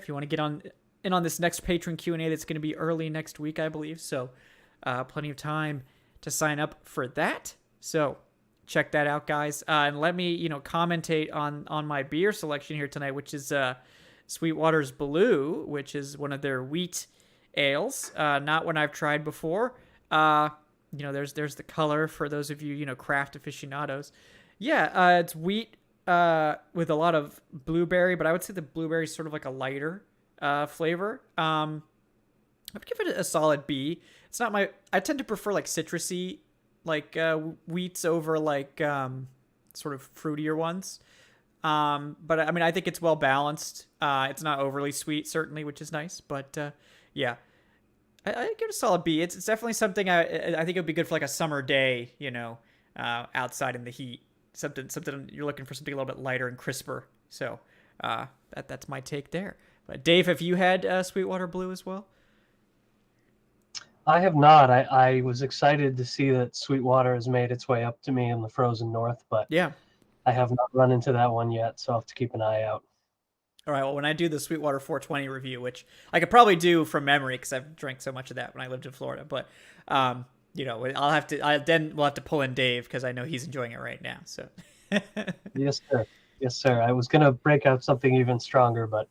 you want to get on this next patron Q&A that's going to be early next week, I believe. So plenty of time to sign up for that. So check that out, guys. And let me, commentate on my beer selection here tonight, which is Sweetwater's Blue, which is one of their wheat ales. Not one I've tried before. There's the color for those of you, craft aficionados. Yeah, it's wheat with a lot of blueberry, but I would say the blueberry is sort of like a lighter flavor. I would give it a solid B. It's not my. I tend to prefer like citrusy, like wheats over like sort of fruitier ones. But I mean, I think it's well balanced. It's not overly sweet, certainly, which is nice. But yeah, I give it a solid B. It's definitely something I think it would be good for like a summer day, outside in the heat. Something you're looking for something a little bit lighter and crisper. So that's my take there. But Dave, have you had Sweetwater Blue as well? I have not. I was excited to see that Sweetwater has made its way up to me in the frozen north, but Yeah. I have not run into that one yet, so I'll have to keep an eye out. All right. Well, when I do the Sweetwater 420 review, which I could probably do from memory because I've drank so much of that when I lived in Florida, but I'll have to. Then we'll have to pull in Dave because I know he's enjoying it right now. So. Yes, sir. Yes, sir. I was gonna break out something even stronger, but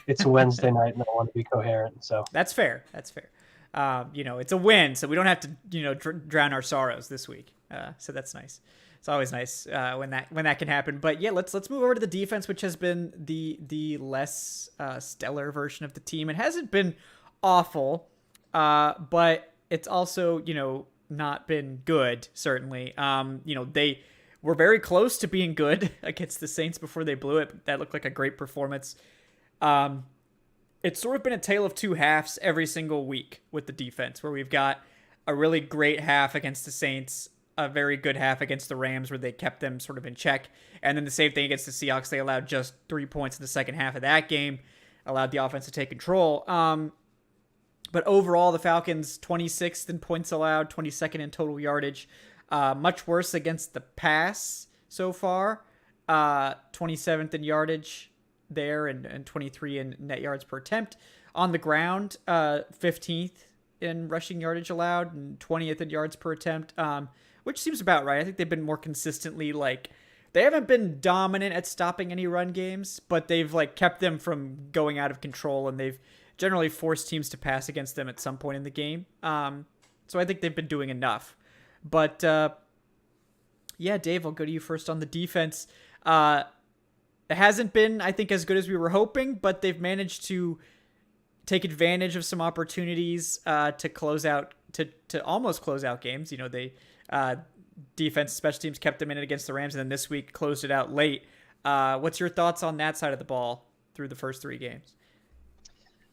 it's a Wednesday night and I want to be coherent. So That's fair. That's fair. It's a win, so we don't have to, drown our sorrows this week. So that's nice. It's always nice when that can happen. But yeah, let's move over to the defense, which has been the less stellar version of the team. It hasn't been awful, but it's also not been good. Certainly, they were very close to being good against the Saints before they blew it. That looked like a great performance. It's sort of been a tale of two halves every single week with the defense, where we've got a really great half against the Saints, a very good half against the Rams where they kept them sort of in check, and then the same thing against the Seahawks. They allowed just 3 points in the second half of that game, allowed the offense to take control. But overall, the Falcons 26th in points allowed, 22nd in total yardage. Much worse against the pass so far, 27th in yardage there and 23 in net yards per attempt. On the ground, 15th in rushing yardage allowed and 20th in yards per attempt, which seems about right. I think they've been more consistently they haven't been dominant at stopping any run games, but they've kept them from going out of control, and they've generally forced teams to pass against them at some point in the game. So I think they've been doing enough. But yeah, Dave, I'll go to you first on the defense. It hasn't been, I think, as good as we were hoping, but they've managed to take advantage of some opportunities to close out, to almost close out games. They defense, special teams kept them in it against the Rams, and then this week closed it out late. What's your thoughts on that side of the ball through the first 3 games?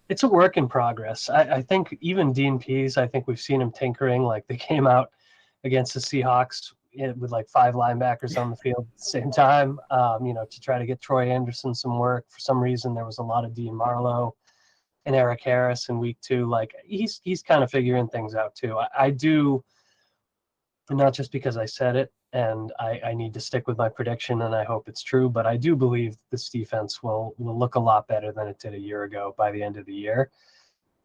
It's a work in progress. I think even Dean Pease, I think we've seen him tinkering. They came out against the Seahawks with 5 linebackers on the field at the same time, to try to get Troy Anderson some work. For some reason, there was a lot of Dean Marlowe and Eric Harris in week 2. He's kind of figuring things out too. I do, not just because I said it, and I need to stick with my prediction, and I hope it's true, but I do believe this defense will look a lot better than it did a year ago by the end of the year.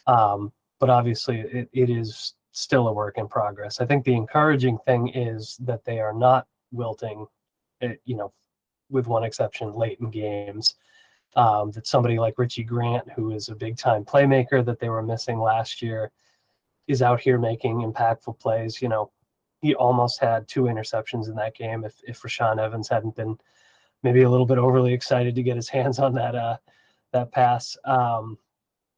But obviously, it is still a work in progress. I think the encouraging thing is that they are not wilting, with one exception, late in games. That somebody like Richie Grant, who is a big-time playmaker that they were missing last year, is out here making impactful plays. He almost had 2 interceptions in that game. If Rashaan Evans hadn't been maybe a little bit overly excited to get his hands on that pass,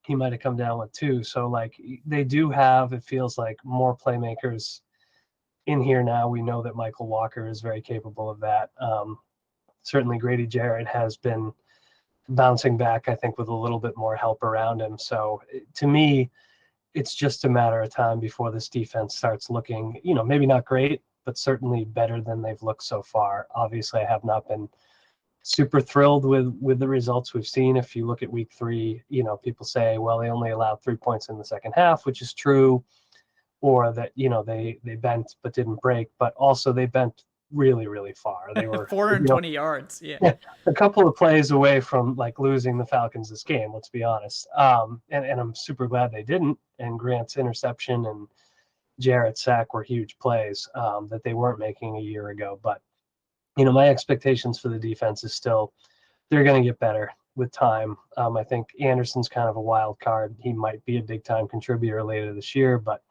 he might have come down with 2. So they do have, it feels like, more playmakers in here now. We know that Michael Walker is very capable of that. Certainly Grady Jarrett has been bouncing back, I think, with a little bit more help around him. So to me, it's just a matter of time before this defense starts looking, maybe not great, but certainly better than they've looked so far. Obviously, I have not been super thrilled with the results we've seen. If you look at week 3, people say, well, they only allowed 3 points in the second half, which is true, or that, they bent but didn't break, but also they bent really, really far. They were 420 yards. Yeah. A couple of plays away from losing the Falcons this game, let's be honest. And I'm super glad they didn't. And Grant's interception and Jarrett's sack were huge plays that they weren't making a year ago. But my expectations for the defense is still they're going to get better with time. I think Anderson's kind of a wild card. He might be a big time contributor later this year, but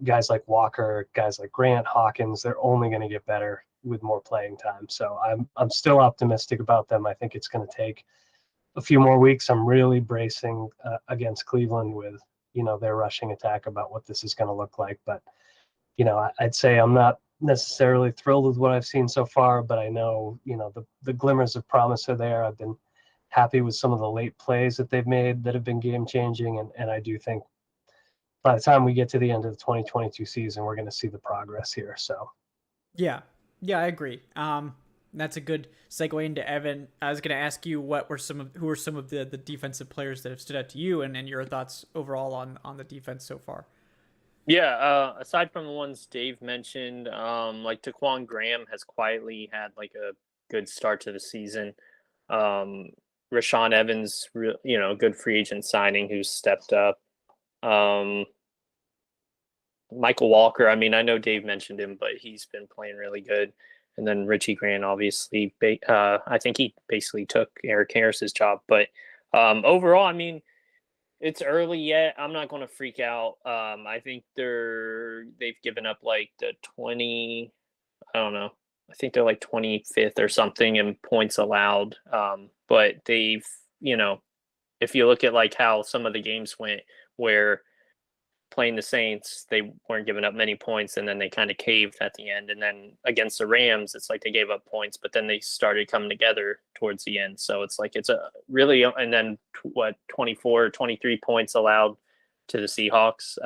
guys like Walker, guys like Grant, Hawkins, they're only going to get better with more playing time. So I'm still optimistic about them. I think it's going to take a few more weeks, I'm really bracing against Cleveland with, their rushing attack about what this is going to look like. But, I'd say I'm not necessarily thrilled with what I've seen so far, but I know, the glimmers of promise are there. I've been happy with some of the late plays that they've made that have been game changing. And I do think by the time we get to the end of the 2022 season, we're going to see the progress here. So. Yeah, I agree. That's a good segue into Evan. I was going to ask you who are some of the defensive players that have stood out to you, and your thoughts overall on the defense so far. Yeah, aside from the ones Dave mentioned, like Taquan Graham has quietly had like a good start to the season. Rashaan Evans, good free agent signing who's stepped up. Michael Walker, I mean, I know Dave mentioned him, but he's been playing really good. And then Richie Grant, obviously, I think he basically took Eric Harris's job. But overall, I mean, it's early yet. I'm not going to freak out. I think they've given up like the 20, I don't know. I think they're like 25th or something in points allowed. But they've, if you look at like how some of the games went where playing the Saints, they weren't giving up many points, and then they kind of caved at the end. And then against the Rams, it's like they gave up points, but then they started coming together towards the end. So it's like it's a really, and then 24, 23 points allowed to the Seahawks.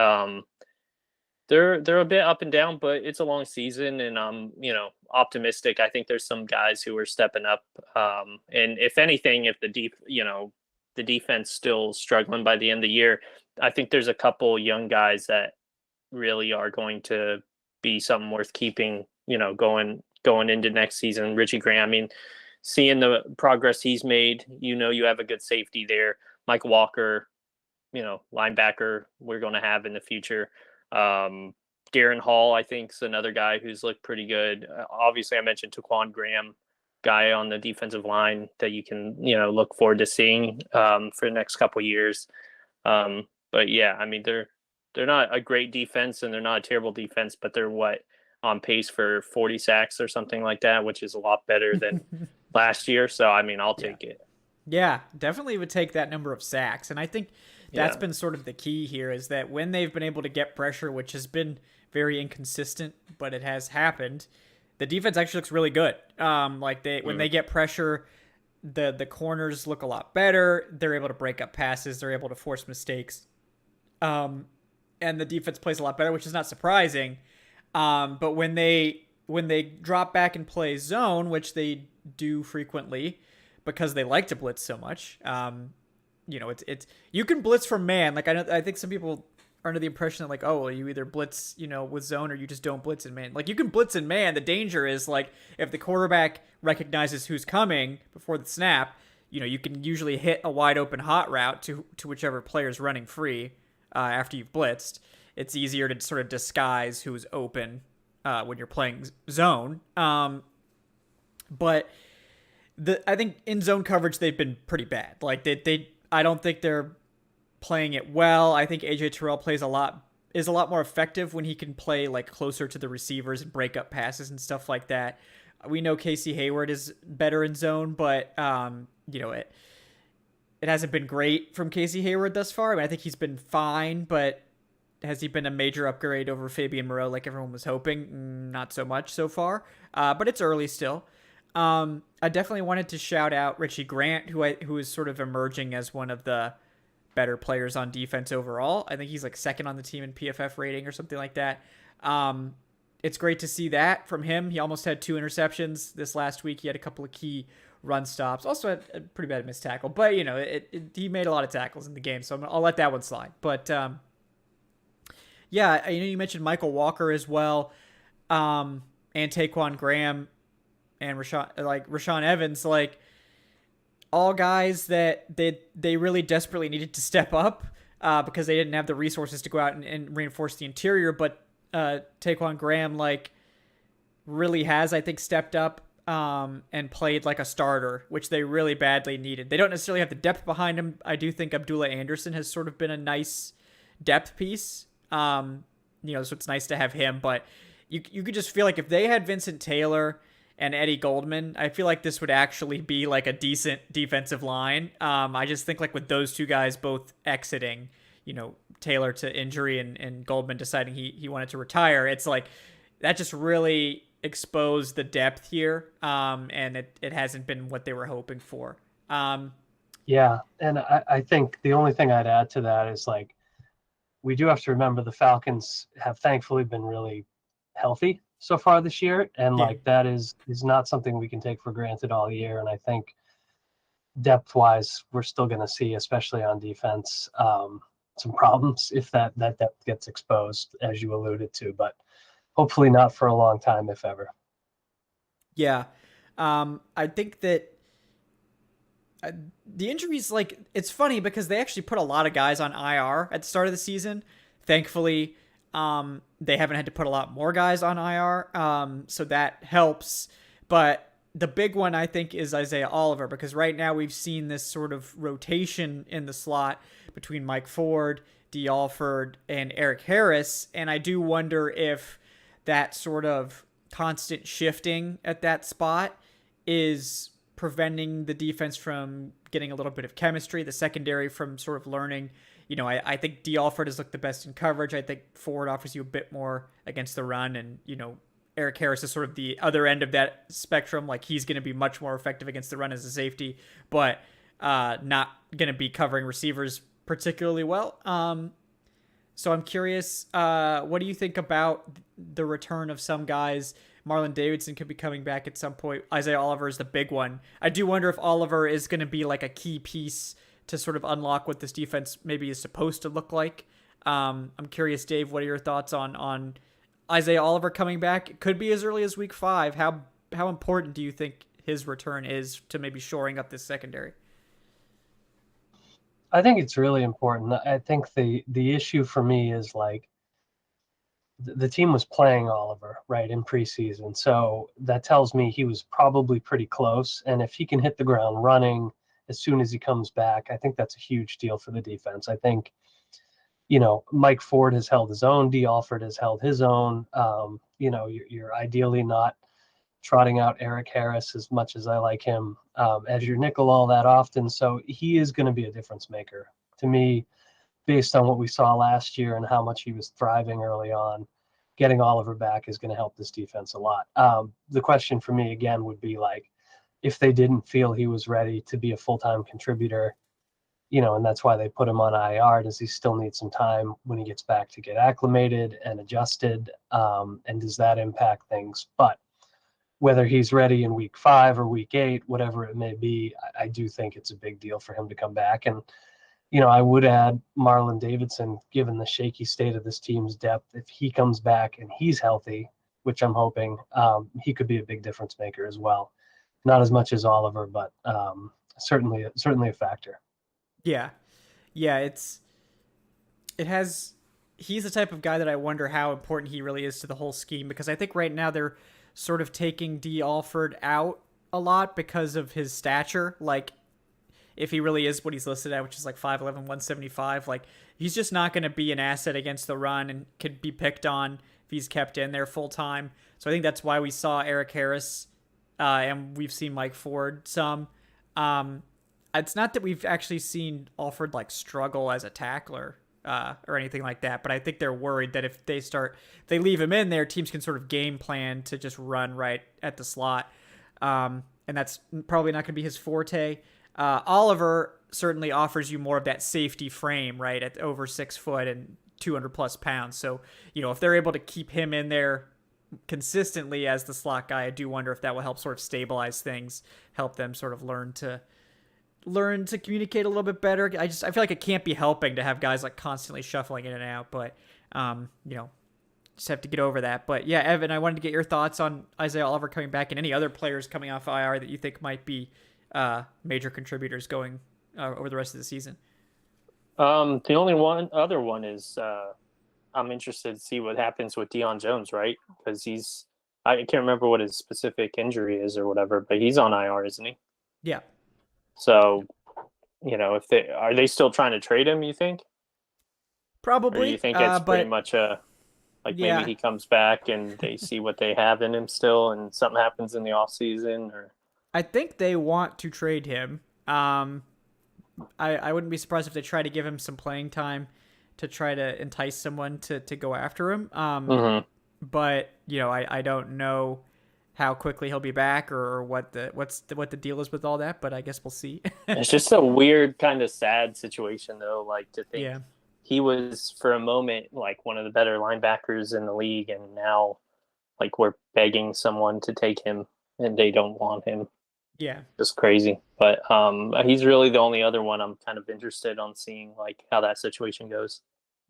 They're a bit up and down, but it's a long season, and I'm optimistic. I think there's some guys who are stepping up, and if anything, if the defense still struggling by the end of the year, I think there's a couple young guys that really are going to be something worth keeping, going into next season. Richie Graham, I mean, seeing the progress he's made, you have a good safety there. Mike Walker, linebacker we're going to have in the future. Darren Hall, I think, is another guy who's looked pretty good. Obviously, I mentioned Taquan Graham, guy on the defensive line that you can, look forward to seeing for the next couple of years. But yeah, I mean, they're not a great defense and they're not a terrible defense, but they're on pace for 40 sacks or something like that, which is a lot better than last year. So, I mean, I'll take it. Yeah, definitely would take that number of sacks. And I think that's been sort of the key here, is that when they've been able to get pressure, which has been very inconsistent, but it has happened, the defense actually looks really good. When they get pressure, the corners look a lot better. They're able to break up passes. They're able to force mistakes. And the defense plays a lot better, which is not surprising. But when they drop back and play zone, which they do frequently because they like to blitz so much, it's you can blitz from man. Like I think some people are under the impression that like, oh, well, you either blitz, with zone or you just don't blitz in man. Like you can blitz in man. The danger is like if the quarterback recognizes who's coming before the snap, you can usually hit a wide open hot route to whichever player's running free after you've blitzed. It's easier to sort of disguise who's open when you're playing zone. But I think in zone coverage they've been pretty bad. Like I don't think they're playing it well. I think AJ Terrell is a lot more effective when he can play like closer to the receivers and break up passes and stuff like that. We know Casey Hayward is better in zone, but it hasn't been great from Casey Hayward thus far. I mean, I think he's been fine, but has he been a major upgrade over Fabian Moreau like everyone was hoping? Not so much so far, but it's early still. I definitely wanted to shout out Richie Grant, who is sort of emerging as one of the better players on defense overall. I think he's like second on the team in PFF rating or something like that. It's great to see that from him. He almost had 2 interceptions this last week. He had a couple of key run stops. Also had a pretty bad missed tackle, but he made a lot of tackles in the game, so I'll let that one slide. But you mentioned Michael Walker as well, and Taquan Graham and Rashaan Evans, like all guys that they really desperately needed to step up because they didn't have the resources to go out and reinforce the interior. But Taquan Graham really has, I think, stepped up and played like a starter, which they really badly needed. They don't necessarily have the depth behind him. I do think Abdullah Anderson has sort of been a nice depth piece. So it's nice to have him, but you could just feel like if they had Vincent Taylor and Eddie Goldman. I feel like this would actually be like a decent defensive line. I just think like with those two guys both exiting, Taylor to injury and Goldman deciding he wanted to retire, it's like that just really exposed the depth here. And it hasn't been what they were hoping for. Yeah. And I think the only thing I'd add to that is like, we do have to remember the Falcons have thankfully been really healthy so far this year. And like that is not something we can take for granted all year. And I think depth wise, we're still going to see, especially on defense, some problems if that depth gets exposed, as you alluded to, but hopefully not for a long time, if ever. Yeah. I think that the injuries, like, it's funny because they actually put a lot of guys on IR at the start of the season. Thankfully, they haven't had to put a lot more guys on IR, so that helps. But the big one, I think, is Isaiah Oliver, because right now we've seen this sort of rotation in the slot between Mike Ford, D. Alford, and Eric Harris, and I do wonder if that sort of constant shifting at that spot is preventing the defense from getting a little bit of chemistry, the secondary from sort of learning. I think D. Alford has looked the best in coverage. I think Ford offers you a bit more against the run, and, Eric Harris is sort of the other end of that spectrum. Like, he's going to be much more effective against the run as a safety, but not going to be covering receivers particularly well. So I'm curious, what do you think about the return of some guys? Marlon Davidson could be coming back at some point. Isaiah Oliver is the big one. I do wonder if Oliver is going to be like a key piece to sort of unlock what this defense maybe is supposed to look like. I'm curious, Dave, what are your thoughts on Isaiah Oliver coming back? It could be as early as week 5. How important do you think his return is to maybe shoring up this secondary? I think it's really important. I think the issue for me is like the team was playing Oliver, right, in preseason. So that tells me he was probably pretty close. And if he can hit the ground running as soon as he comes back, I think that's a huge deal for the defense. I think, Mike Ford has held his own. D. Alford has held his own. You're ideally not trotting out Eric Harris as much as I like him as your nickel all that often. So he is going to be a difference maker to me, based on what we saw last year and how much he was thriving early on. Getting Oliver back is going to help this defense a lot. The question for me again would be like, if they didn't feel he was ready to be a full-time contributor, and that's why they put him on IR, does he still need some time when he gets back to get acclimated and adjusted? And does that impact things? But whether he's ready in week 5 or week 8, whatever it may be, I do think it's a big deal for him to come back. And, I would add Marlon Davidson, given the shaky state of this team's depth, if he comes back and he's healthy, which I'm hoping, he could be a big difference maker as well. Not as much as Oliver, but certainly a factor. Yeah. He's the type of guy that I wonder how important he really is to the whole scheme, because I think right now they're sort of taking D. Alford out a lot because of his stature. Like, if he really is what he's listed at, which is like 5'11", 175, like, he's just not going to be an asset against the run and could be picked on if he's kept in there full time. So I think that's why we saw Eric Harris and we've seen Mike Ford some. It's not that we've actually seen Alford like struggle as a tackler or anything like that, but I think they're worried that if they leave him in there, teams can sort of game plan to just run right at the slot. And that's probably not going to be his forte. Oliver certainly offers you more of that safety frame, right, at over 6 foot and 200 plus pounds. So, if they're able to keep him in there consistently as the slot guy, I do wonder if that will help sort of stabilize things, help them sort of learn to communicate a little bit better. I feel like it can't be helping to have guys like constantly shuffling in and out, but just have to get over that. But yeah, Evan, I wanted to get your thoughts on Isaiah Oliver coming back and any other players coming off IR that you think might be major contributors going over the rest of the season. The only other one is I'm interested to see what happens with Deion Jones, right? Because I can't remember what his specific injury is or whatever, but he's on IR, isn't he? Yeah. So, if they still trying to trade him, you think? Probably. Or do you think it's pretty much a Like Yeah. maybe he comes back and they see what they have in him still, and something happens in the off season, or I think they want to trade him. I wouldn't be surprised if they try to give him some playing time to try to entice someone to go after him. But I don't know how quickly he'll be back or what the deal is with all that. But I guess we'll see. it's just a weird kind of sad situation though. Like to think Yeah. he was for a moment like one of the better linebackers in the league, and now like we're begging someone to take him and they don't want him. Yeah. Just crazy. But he's really the only other one I'm kind of interested on seeing like how that situation goes.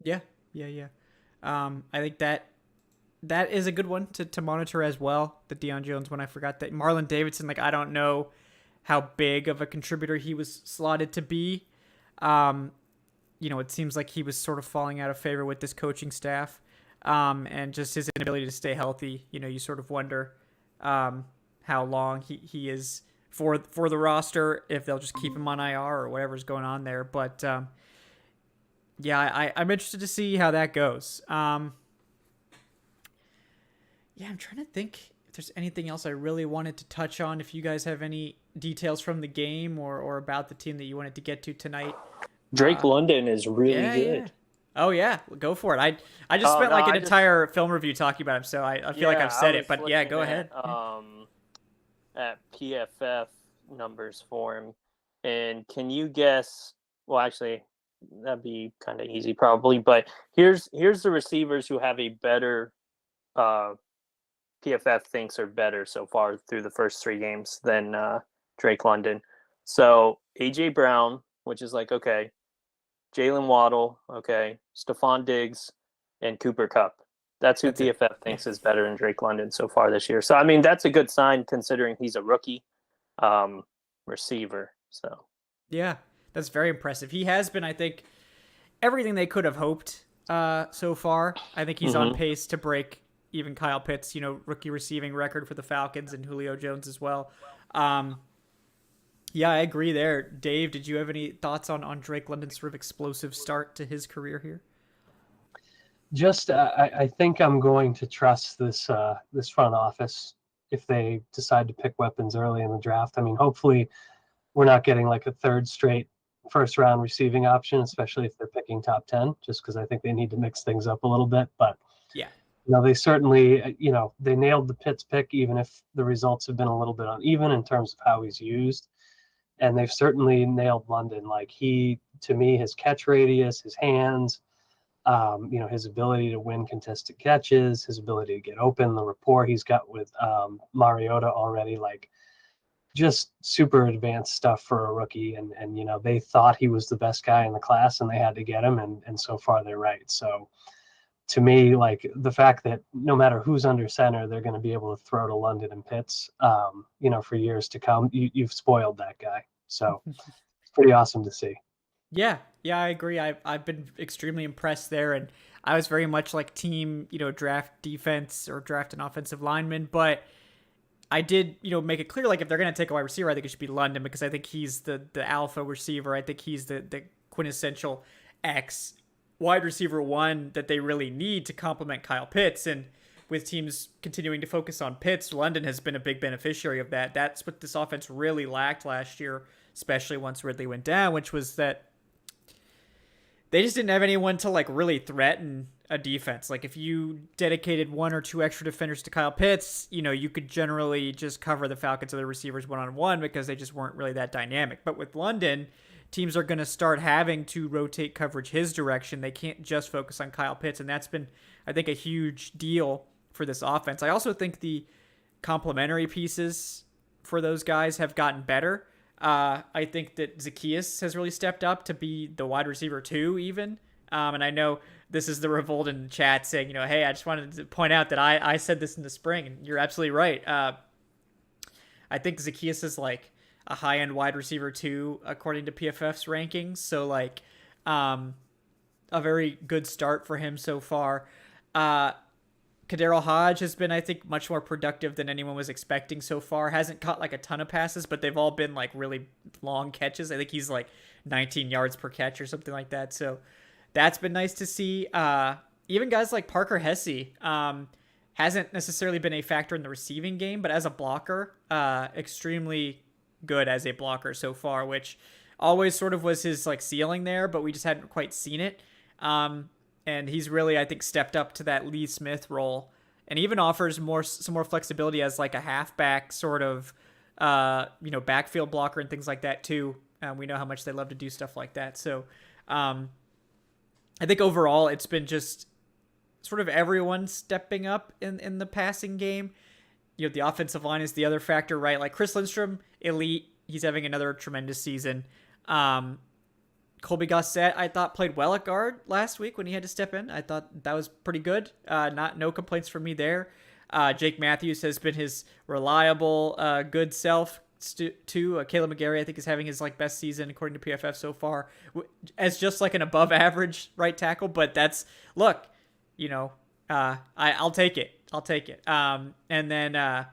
Yeah. I think that is a good one to monitor as well. The Deion Jones one, I forgot that. Marlon Davidson, like I don't know how big of a contributor he was slotted to be. It seems like he was sort of falling out of favor with this coaching staff, and just his inability to stay healthy. You sort of wonder how long he is for the roster, if they'll just keep him on IR or whatever's going on there. But I'm interested to see how that goes. I'm trying to think if there's anything else I really wanted to touch on. If you guys have any details from the game or about the team that you wanted to get to tonight. Drake London is really good. Yeah. Oh yeah, go for it. I just spent an entire film review talking about him, so I feel like I've said it, but yeah, go ahead. At PFF numbers for him, and can you guess? Well, actually, that'd be kind of easy probably, but here's the receivers who have a better PFF thinks are better so far through the first 3 games than Drake London. So AJ Brown, which is like okay. Jalen Waddle, okay, Stephon Diggs, and Cooper Kupp. That's who PFF thinks is better than Drake London so far this year. So, I mean, that's a good sign considering he's a rookie receiver. So, yeah, that's very impressive. He has been, I think, everything they could have hoped so far. I think he's on pace to break even Kyle Pitts, rookie receiving record for the Falcons, and Julio Jones as well. Yeah, I agree there. Dave, did you have any thoughts on Drake London's sort of explosive start to his career here? Just, I think I'm going to trust this front office if they decide to pick weapons early in the draft. I mean, hopefully we're not getting like a third straight first round receiving option, especially if they're picking top 10, just because I think they need to mix things up a little bit. But yeah, they certainly, they nailed the Pitts pick, even if the results have been a little bit uneven in terms of how he's used. And they've certainly nailed London. Like to me, his catch radius, his hands, his ability to win contested catches, his ability to get open, the rapport he's got with Mariota already, like just super advanced stuff for a rookie. And they thought he was the best guy in the class and they had to get him. And so far they're right. So to me, like the fact that no matter who's under center, they're going to be able to throw to London and Pitts, for years to come. You've spoiled that guy. So it's pretty awesome to see. Yeah, I agree. I've been extremely impressed there, and I was very much like team, draft defense or draft an offensive lineman, but I did, make it clear, like if they're going to take a wide receiver, I think it should be London because I think he's the alpha receiver. I think he's the quintessential X wide receiver 1 that they really need to complement Kyle Pitts. And with teams continuing to focus on Pitts, London has been a big beneficiary of that. That's what this offense really lacked last year, especially once Ridley went down, which was that they just didn't have anyone to like really threaten a defense. Like if you dedicated 1 or 2 extra defenders to Kyle Pitts, you could generally just cover the Falcons other receivers one-on-one because they just weren't really that dynamic. But with London, teams are going to start having to rotate coverage his direction. They can't just focus on Kyle Pitts, and that's been, I think, a huge deal for this offense. I also think the complementary pieces for those guys have gotten better. I think that Zacchaeus has really stepped up to be the wide receiver 2 even. And I know this is the revolt in the chat saying, hey, I just wanted to point out that I said this in the spring, and you're absolutely right. I think Zacchaeus is like a high-end wide receiver 2 according to PFF's rankings. So like a very good start for him so far. Cadero Hodge has been, I think, much more productive than anyone was expecting so far. Hasn't caught like a ton of passes, but they've all been like really long catches. I think he's like 19 yards per catch or something like that. So that's been nice to see. even guys like Parker Hesse hasn't necessarily been a factor in the receiving game, but as a blocker, extremely good as a blocker so far, which always sort of was his like ceiling there, but we just hadn't quite seen it. And he's really, I think, stepped up to that Lee Smith role, and even offers some more flexibility as like a halfback sort of, backfield blocker and things like that too. We know how much they love to do stuff like that. So I think overall it's been just sort of everyone stepping up in the passing game. The offensive line is the other factor, right? Like Chris Lindstrom, elite. He's having another tremendous season. Colby Gossett, I thought, played well at guard last week when he had to step in. I thought that was pretty good. No complaints from me there. Jake Matthews has been his reliable, good self too. Caleb McGarry, I think, is having his like best season according to PFF so far, as just like an above average right tackle. But that's I'll take it. And then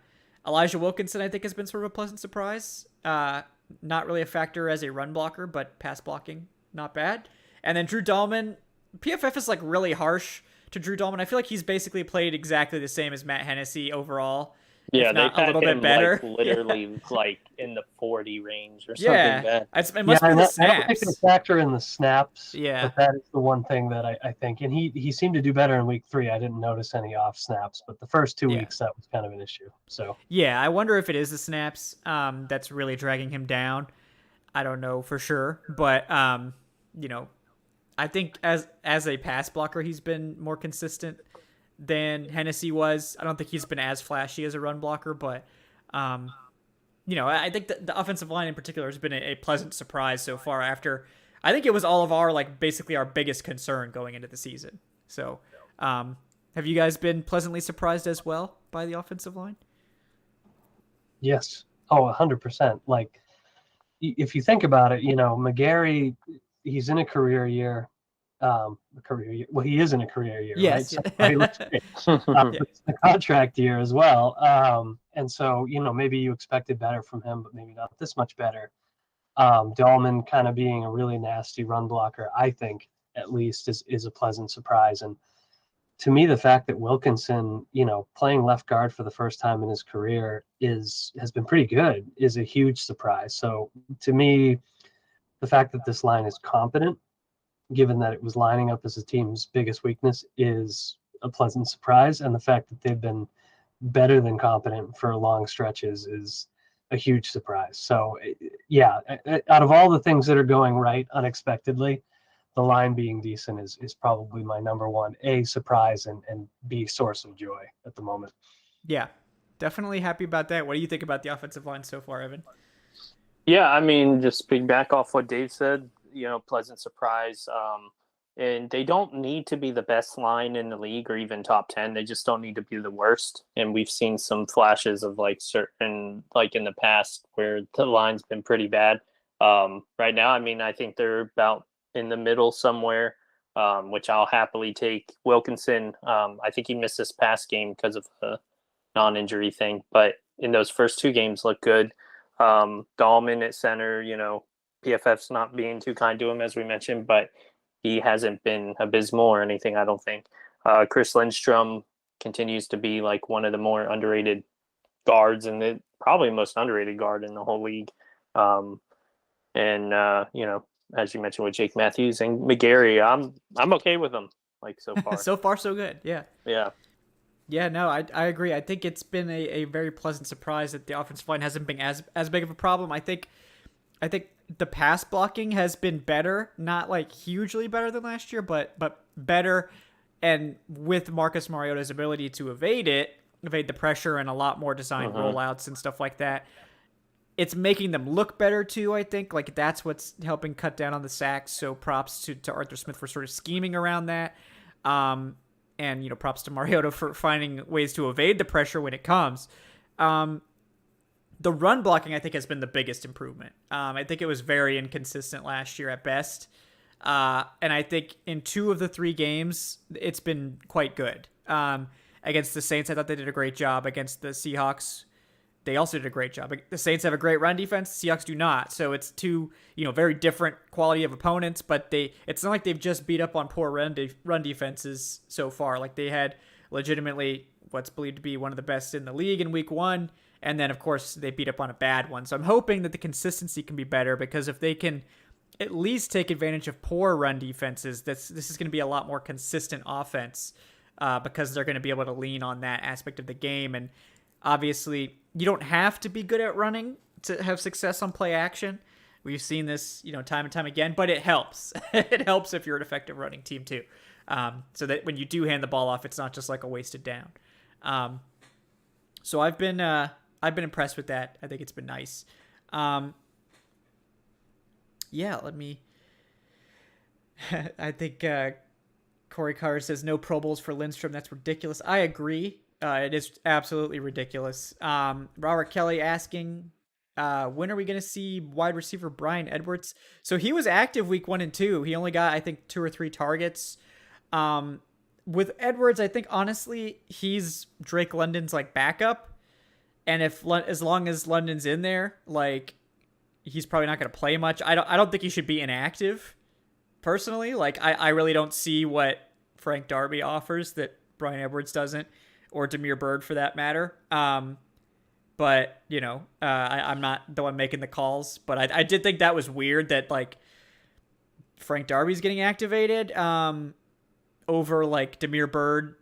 Elijah Wilkinson, I think, has been sort of a pleasant surprise. Not really a factor as a run blocker, but pass blocking, not bad. And then Drew Dalman, PFF is like really harsh to Drew Dalman. I feel like he's basically played exactly the same as Matt Hennessy overall. Yeah, if not they a little bit better. Like, literally like in the 40 range or something. Yeah, it must be the snaps. I don't think it's a factor in the snaps. Yeah, but that is the one thing that I think. And he seemed to do better in week 3. I didn't notice any off snaps, but the first 2 weeks that was kind of an issue. So yeah, I wonder if it is the snaps that's really dragging him down. I don't know for sure, but I think as a pass blocker, he's been more consistent than Hennessy was. I don't think he's been as flashy as a run blocker, but I think the offensive line in particular has been a pleasant surprise so far. After I think it was all of our basically our biggest concern going into the season. So, have you guys been pleasantly surprised as well by the offensive line? Yes. Oh, 100%. Like, if you think about it, McGarry, he's in a career year. Well, he is in a career year, yes. Right? So he looks great. It's the contract year as well. And so, maybe you expected better from him, but maybe not this much better. Dalman kind of being a really nasty run blocker, I think, at least, is a pleasant surprise. And to me, the fact that Wilkinson, playing left guard for the first time in his career has been pretty good is a huge surprise. So to me, the fact that this line is competent, given that it was lining up as the team's biggest weakness, is a pleasant surprise. And the fact that they've been better than competent for long stretches is a huge surprise. So yeah, out of all the things that are going right unexpectedly, the line being decent is probably my number one, A, surprise, and B, source of joy at the moment. Yeah, definitely happy about that. What do you think about the offensive line so far, Evan? Yeah, I mean, just piggyback off what Dave said, pleasant surprise. And they don't need to be the best line in the league or even top 10. They just don't need to be the worst. And we've seen some flashes of certain, in the past where the line's been pretty bad. Right now, I mean, I think they're about in the middle somewhere, which I'll happily take. Wilkinson, I think he missed this past game because of a non-injury thing, but in those first 2 games looked good. Dalman at center, PFF's not being too kind to him, as we mentioned, but he hasn't been abysmal or anything, I don't think. Chris Lindstrom continues to be one of the more underrated guards and probably most underrated guard in the whole league. As you mentioned with Jake Matthews and McGarry, I'm okay with them so far. So far, so good. Yeah. Yeah. Yeah, no, I agree. I think it's been a very pleasant surprise that the offensive line hasn't been as big of a problem. I think the pass blocking has been better, not hugely better than last year, but better. And with Marcus Mariota's ability to evade the pressure and a lot more designed rollouts and stuff like that, it's making them look better too, I think. That's what's helping cut down on the sacks. So props to Arthur Smith for sort of scheming around that. And, props to Mariota for finding ways to evade the pressure when it comes. The run blocking, I think, has been the biggest improvement. I think it was very inconsistent last year at best. And I think in 2 of the 3 games, it's been quite good. Against the Saints, I thought they did a great job. Against the Seahawks, they also did a great job. The Saints have a great run defense. The Seahawks do not. So it's two, very different quality of opponents, but it's not like they've just beat up on poor run defenses so far. Like they had legitimately what's believed to be one of the best in the league in week 1. And then, of course, they beat up on a bad one. So I'm hoping that the consistency can be better, because if they can at least take advantage of poor run defenses, this is going to be a lot more consistent offense, because they're going to be able to lean on that aspect of the game. And obviously, you don't have to be good at running to have success on play action. We've seen this, time and time again, but it helps. It helps if you're an effective running team too. So that when you do hand the ball off, it's not just like a wasted down. So I've been impressed with that. I think it's been nice. Let me. I think Corey Carter says no Pro Bowls for Lindstrom. That's ridiculous. I agree. It is absolutely ridiculous. Robert Kelly asking, when are we going to see wide receiver Bryan Edwards? So he was active week 1 and 2. He only got, I think, 2 or 3 targets. With Edwards, I think honestly he's Drake London's like backup, and as long as London's in there, like he's probably not going to play much. I don't think he should be inactive. Personally, like I really don't see what Frank Darby offers that Bryan Edwards doesn't, or Damiere Byrd for that matter. But I'm not the one making the calls, but I did think that was weird that like Frank Darby's getting activated over like Damiere Byrd,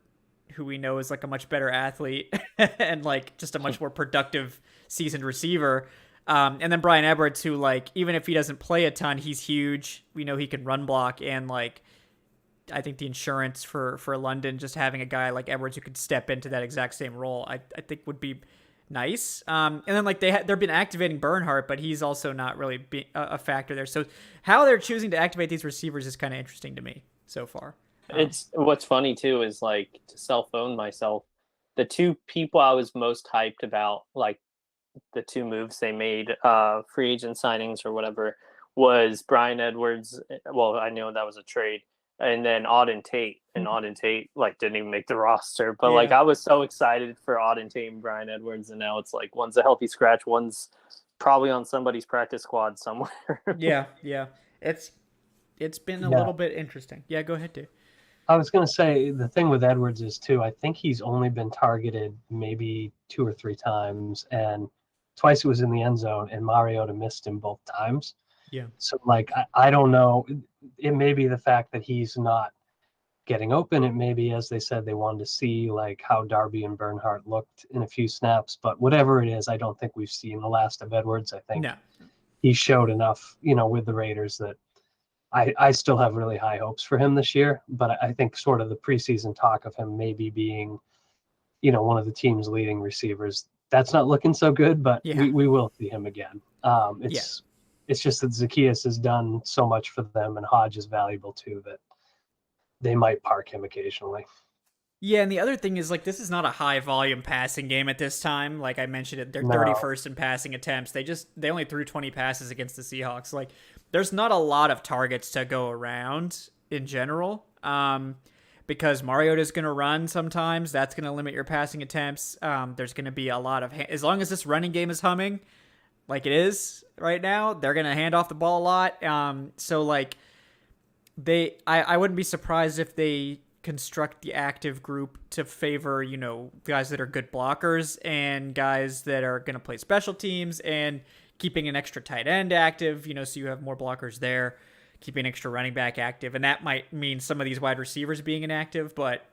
who we know is like a much better athlete and like just a much more productive seasoned receiver. And then Bryan Edwards, who like, even if he doesn't play a ton, he's huge. We know he can run block, and like, I think the insurance for London, just having a guy like Edwards who could step into that exact same role, I think would be nice. And then like they've been activating Bernhardt, but he's also not really a factor there. So how they're choosing to activate these receivers is kind of interesting to me so far. It's what's funny too is like, to cell phone myself, the two people I was most hyped about, like the two moves they made, free agent signings or whatever, was Bryan Edwards. Well, I know that was a trade, and then Auden Tate. And Auden Tate like didn't even make the roster, but like I was so excited for Auden Tate and Bryan Edwards, and now it's like one's a healthy scratch, one's probably on somebody's practice squad somewhere. Yeah. It's been a little bit interesting. Yeah, go ahead, Dave. I was going to say the thing with Edwards is too, I think he's only been targeted maybe 2 or 3 times, and twice it was in the end zone, and Mariota missed him both times. Yeah. So like, I don't know. It may be the fact that he's not getting open. It may be, as they said, they wanted to see like how Darby and Bernhardt looked in a few snaps, but whatever it is, I don't think we've seen the last of Edwards. I think he showed enough, with the Raiders that I still have really high hopes for him this year, but I think sort of the preseason talk of him maybe being, one of the team's leading receivers, that's not looking so good, but we will see him again. It's just that Zacchaeus has done so much for them, and Hodge is valuable too, that they might park him occasionally. Yeah, and the other thing is, like, this is not a high-volume passing game at this time. Like I mentioned, they're 31st in passing attempts. They only threw 20 passes against the Seahawks. Like, there's not a lot of targets to go around in general, because Mariota's going to run sometimes. That's going to limit your passing attempts. There's going to be a lot of... as long as this running game is humming, like it is right now, they're going to hand off the ball a lot. So, like, I wouldn't be surprised if they construct the active group to favor, guys that are good blockers and guys that are going to play special teams, and keeping an extra tight end active, so you have more blockers there, keeping an extra running back active. And that might mean some of these wide receivers being inactive, but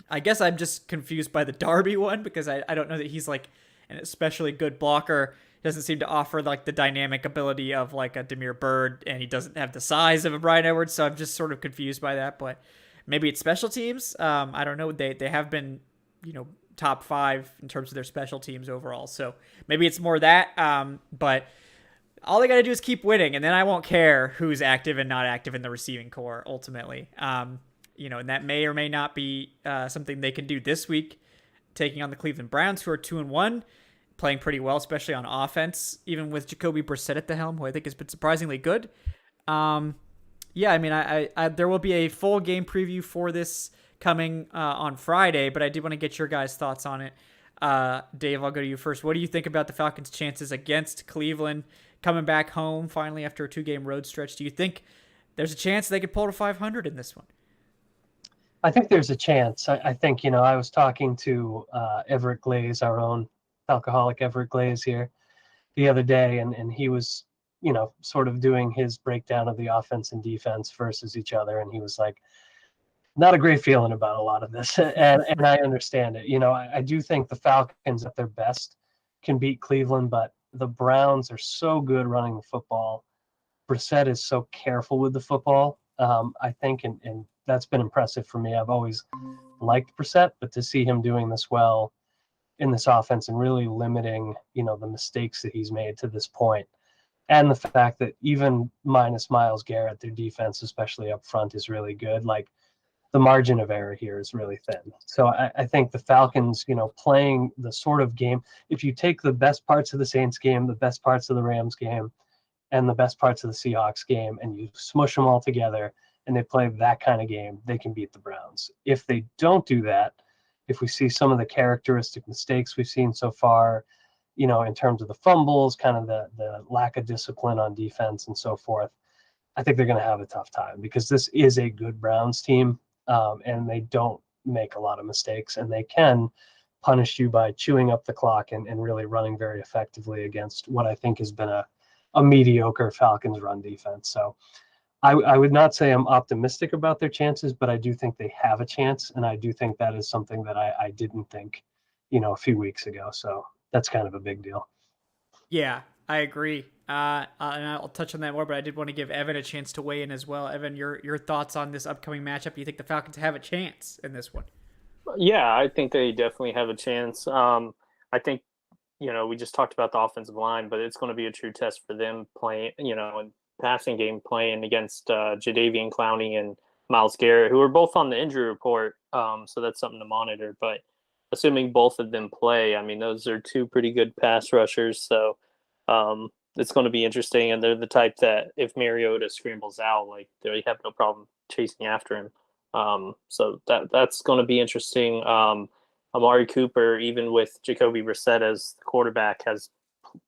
I guess I'm just confused by the Darby one, because I don't know that he's like an especially good blocker. He doesn't seem to offer like the dynamic ability of like a Damiere Byrd, and he doesn't have the size of a Bryan Edwards. So I'm just sort of confused by that, but maybe it's special teams. I don't know. They have been, top 5 in terms of their special teams overall. So maybe it's more that. But all they got to do is keep winning, and then I won't care who's active and not active in the receiving core ultimately. And that may or may not be something they can do this week, taking on the Cleveland Browns, who are 2-1, playing pretty well, especially on offense, even with Jacoby Brissett at the helm, who I think has been surprisingly good. Yeah, I mean, I there will be a full game preview for this coming on Friday, but I did want to get your guys' thoughts on it. Dave, I'll go to you first. What do you think about the Falcons' chances against Cleveland coming back home finally after a 2-game road stretch? Do you think there's a chance they could pull to 500 in this one? I think there's a chance. I think, I was talking to Everett Glaze, our own Falcoholic Everett Glaze here the other day, and he was, sort of doing his breakdown of the offense and defense versus each other. And he was like, not a great feeling about a lot of this. And I understand it. I do think the Falcons at their best can beat Cleveland, but the Browns are so good running the football. Brissett is so careful with the football, I think, and that's been impressive for me. I've always liked Brissett, but to see him doing this well in this offense and really limiting, the mistakes that he's made to this point, and the fact that even minus Myles Garrett, their defense, especially up front, is really good. Like, the margin of error here is really thin. So I think the Falcons, playing the sort of game, if you take the best parts of the Saints game, the best parts of the Rams game, and the best parts of the Seahawks game, and you smush them all together, and they play that kind of game, they can beat the Browns. If they don't do that, if we see some of the characteristic mistakes we've seen so far, in terms of the fumbles, kind of the lack of discipline on defense and so forth, I think they're going to have a tough time, because this is a good Browns team, and they don't make a lot of mistakes, and they can punish you by chewing up the clock and really running very effectively against what I think has been a mediocre Falcons run defense. So I would not say I'm optimistic about their chances, but I do think they have a chance. And I do think that is something that I didn't think, a few weeks ago. So that's kind of a big deal. Yeah, I agree. And I'll touch on that more, but I did want to give Evan a chance to weigh in as well. Evan, your thoughts on this upcoming matchup? Do you think the Falcons have a chance in this one? Yeah, I think they definitely have a chance. I think, we just talked about the offensive line, but it's going to be a true test for them playing, and passing game playing against Jadeveon Clowney and Myles Garrett, who are both on the injury report. So that's something to monitor. But assuming both of them play, I mean, those are two pretty good pass rushers. So it's going to be interesting. And they're the type that if Mariota scrambles out, like, they have no problem chasing after him. So that's going to be interesting. Amari Cooper, even with Jacoby Brissett as the quarterback, has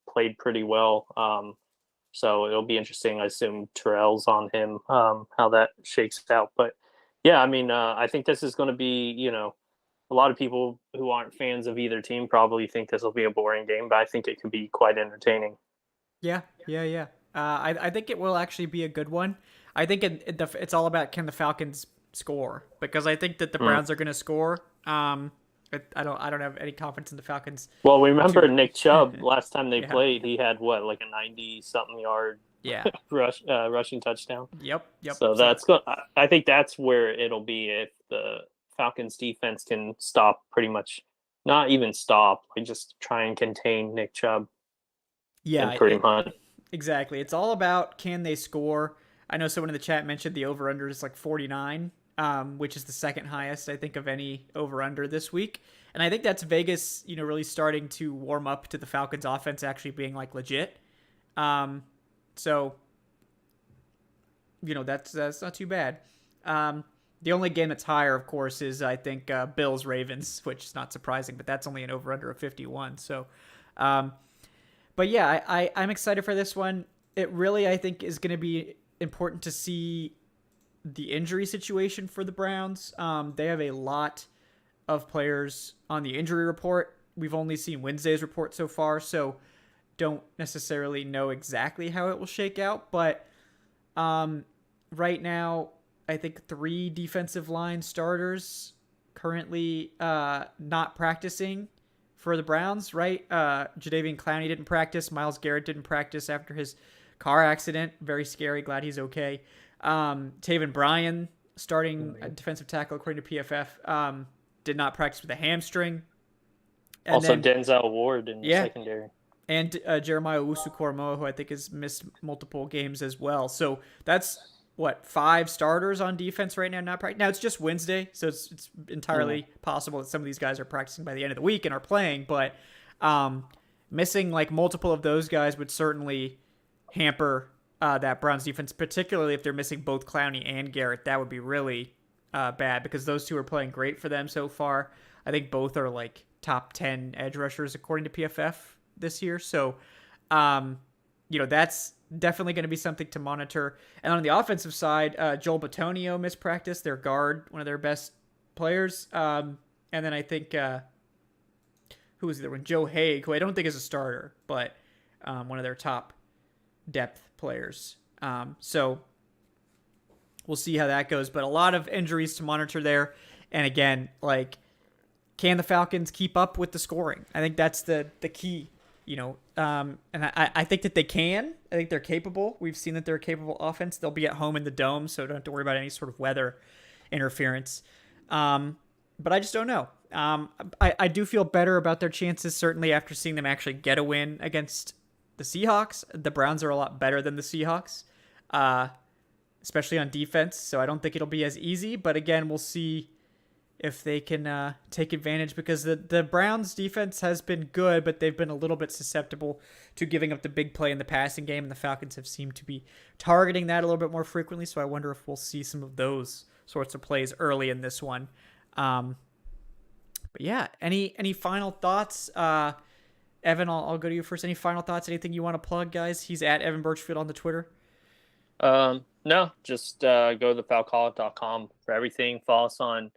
played pretty well. So it'll be interesting. I assume Terrell's on him, how that shakes out. But yeah, I mean, I think this is going to be, a lot of people who aren't fans of either team probably think this will be a boring game, but I think it could be quite entertaining. Yeah. I think it will actually be a good one. I think it's all about, can the Falcons score? Because I think that the Browns are going to score. I don't have any confidence in the Falcons. Well, remember Nick Chubb last time they played, he had like a 90-something yard rushing touchdown. Yep. So that's good. I think that's where it'll be if the Falcons defense can stop, pretty much, not even stop, like just try and contain Nick Chubb. Yeah, and Kareem Hunt. Exactly. It's all about, can they score? I know someone in the chat mentioned the over-under is like 49. Which is the second highest, I think, of any over-under this week. And I think that's Vegas, really starting to warm up to the Falcons offense actually being like legit. So, that's not too bad. The only game that's higher, of course, is I think Bills-Ravens, which is not surprising, but that's only an over-under of 51. So, but yeah, I'm excited for this one. It really, I think, is going to be important to see the injury situation for the Browns. They have a lot of players on the injury report. We've only seen Wednesday's report so far, so don't necessarily know exactly how it will shake out. But right now, I think 3 defensive line starters currently not practicing for the Browns, right? Jadeveon Clowney didn't practice. Myles Garrett didn't practice after his car accident. Very scary. Glad he's okay. Taven Bryan, starting defensive tackle according to PFF, did not practice with a hamstring. And also, Denzel Ward in the secondary. And Jeremiah Owusu-Koramoah, who I think has missed multiple games as well. So that's, 5 starters on defense right now not practicing. Now, it's just Wednesday, so it's entirely possible that some of these guys are practicing by the end of the week and are playing. But missing like multiple of those guys would certainly hamper that Browns defense, particularly if they're missing both Clowney and Garrett. That would be really bad, because those two are playing great for them so far. I think both are like top 10 edge rushers according to PFF this year. So, that's definitely going to be something to monitor. And on the offensive side, Joel Bitonio missed practice, their guard, one of their best players. And then I think, who was the other one? Joe Haig, who I don't think is a starter, but one of their top depth players. So we'll see how that goes. But a lot of injuries to monitor there. And again, can the Falcons keep up with the scoring? I think that's the key. And I think that they can. I think they're capable. We've seen that they're a capable offense. They'll be at home in the Dome, so don't have to worry about any sort of weather interference. But I just don't know. I do feel better about their chances, certainly after seeing them actually get a win against the Seahawks. The Browns are a lot better than the Seahawks, especially on defense, so I don't think it'll be as easy. But again, we'll see if they can take advantage, because the Browns defense has been good, but they've been a little bit susceptible to giving up the big play in the passing game, and the Falcons have seemed to be targeting that a little bit more frequently, so I wonder if we'll see some of those sorts of plays early in this one. But yeah, any final thoughts? Evan, I'll go to you first. Any final thoughts? Anything you want to plug, guys? He's at Evan Birchfield on the Twitter. No, just go to thefalcoholic.com for everything. Follow us on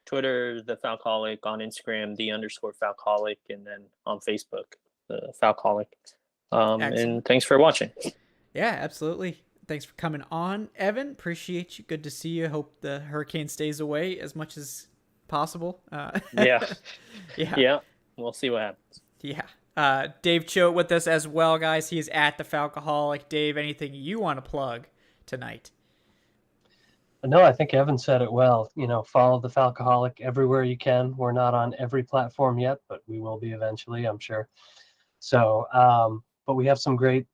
Twitter, the Falcoholic, on Instagram, _Falcoholic, and then on Facebook, the Falcoholic. And thanks for watching. Yeah, absolutely. Thanks for coming on, Evan. Appreciate you. Good to see you. Hope the hurricane stays away as much as possible. Yeah. We'll see what happens. Yeah. Dave Choate with us as well, guys. He's at the Falcoholic. Dave, anything you want to plug tonight? No, I think Evan said it well. Follow the Falcoholic everywhere you can. We're not on every platform yet, but we will be eventually, I'm sure. So, but we have some great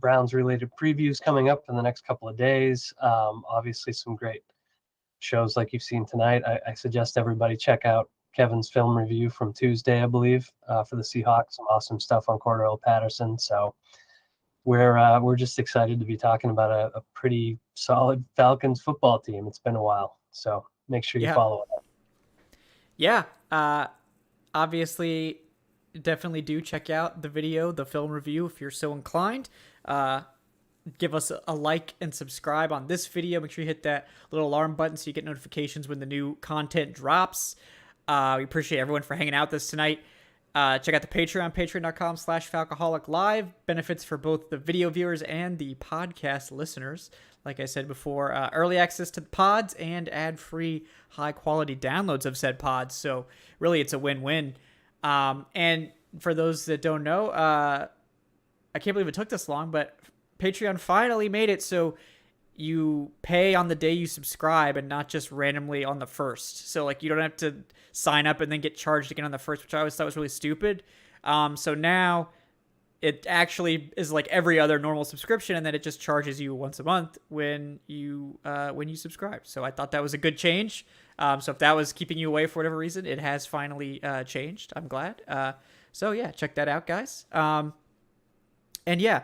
Browns-related previews coming up in the next couple of days. Obviously, some great shows like you've seen tonight. I suggest everybody check out Kevin's film review from Tuesday, I believe, for the Seahawks. Some awesome stuff on Cordarrelle Patterson. So we're just excited to be talking about a pretty solid Falcons football team. It's been a while, so make sure you follow it. Yeah, obviously, definitely do check out the video, the film review, if you're so inclined. Give us a like and subscribe on this video. Make sure you hit that little alarm button so you get notifications when the new content drops. We appreciate everyone for hanging out with us tonight. Check out the Patreon, patreon.com/Falcoholic Live. Benefits for both the video viewers and the podcast listeners. Like I said before, early access to the pods and ad-free, high-quality downloads of said pods. So really, it's a win-win. And for those that don't know, I can't believe it took this long, but Patreon finally made it so you pay on the day you subscribe and not just randomly on the first. So you don't have to sign up and then get charged again on the first, which I always thought was really stupid. So now it actually is like every other normal subscription, and then it just charges you once a month when you subscribe. So I thought that was a good change. So if that was keeping you away for whatever reason, it has finally changed. I'm glad. So yeah, check that out, guys. And yeah,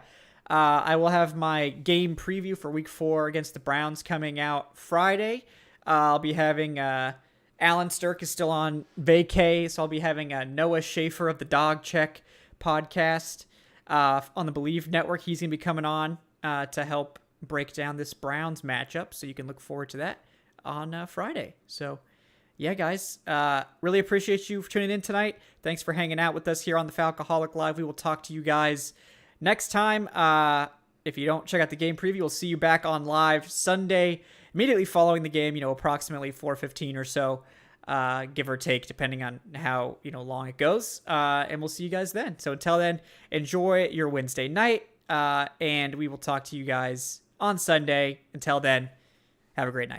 I will have my game preview for Week 4 against the Browns coming out Friday. I'll be having Alan Stirk is still on vacay, so I'll be having Noah Schaefer of the Dog Check podcast on the Believe Network. He's going to be coming on to help break down this Browns matchup, so you can look forward to that on Friday. So yeah, guys, really appreciate you for tuning in tonight. Thanks for hanging out with us here on the Falcoholic Live. We will talk to you guys next time. If you don't check out the game preview, we'll see you back on live Sunday, immediately following the game, approximately 4:15 or so, give or take, depending on how, long it goes. And we'll see you guys then. So until then, enjoy your Wednesday night, and we will talk to you guys on Sunday. Until then, have a great night.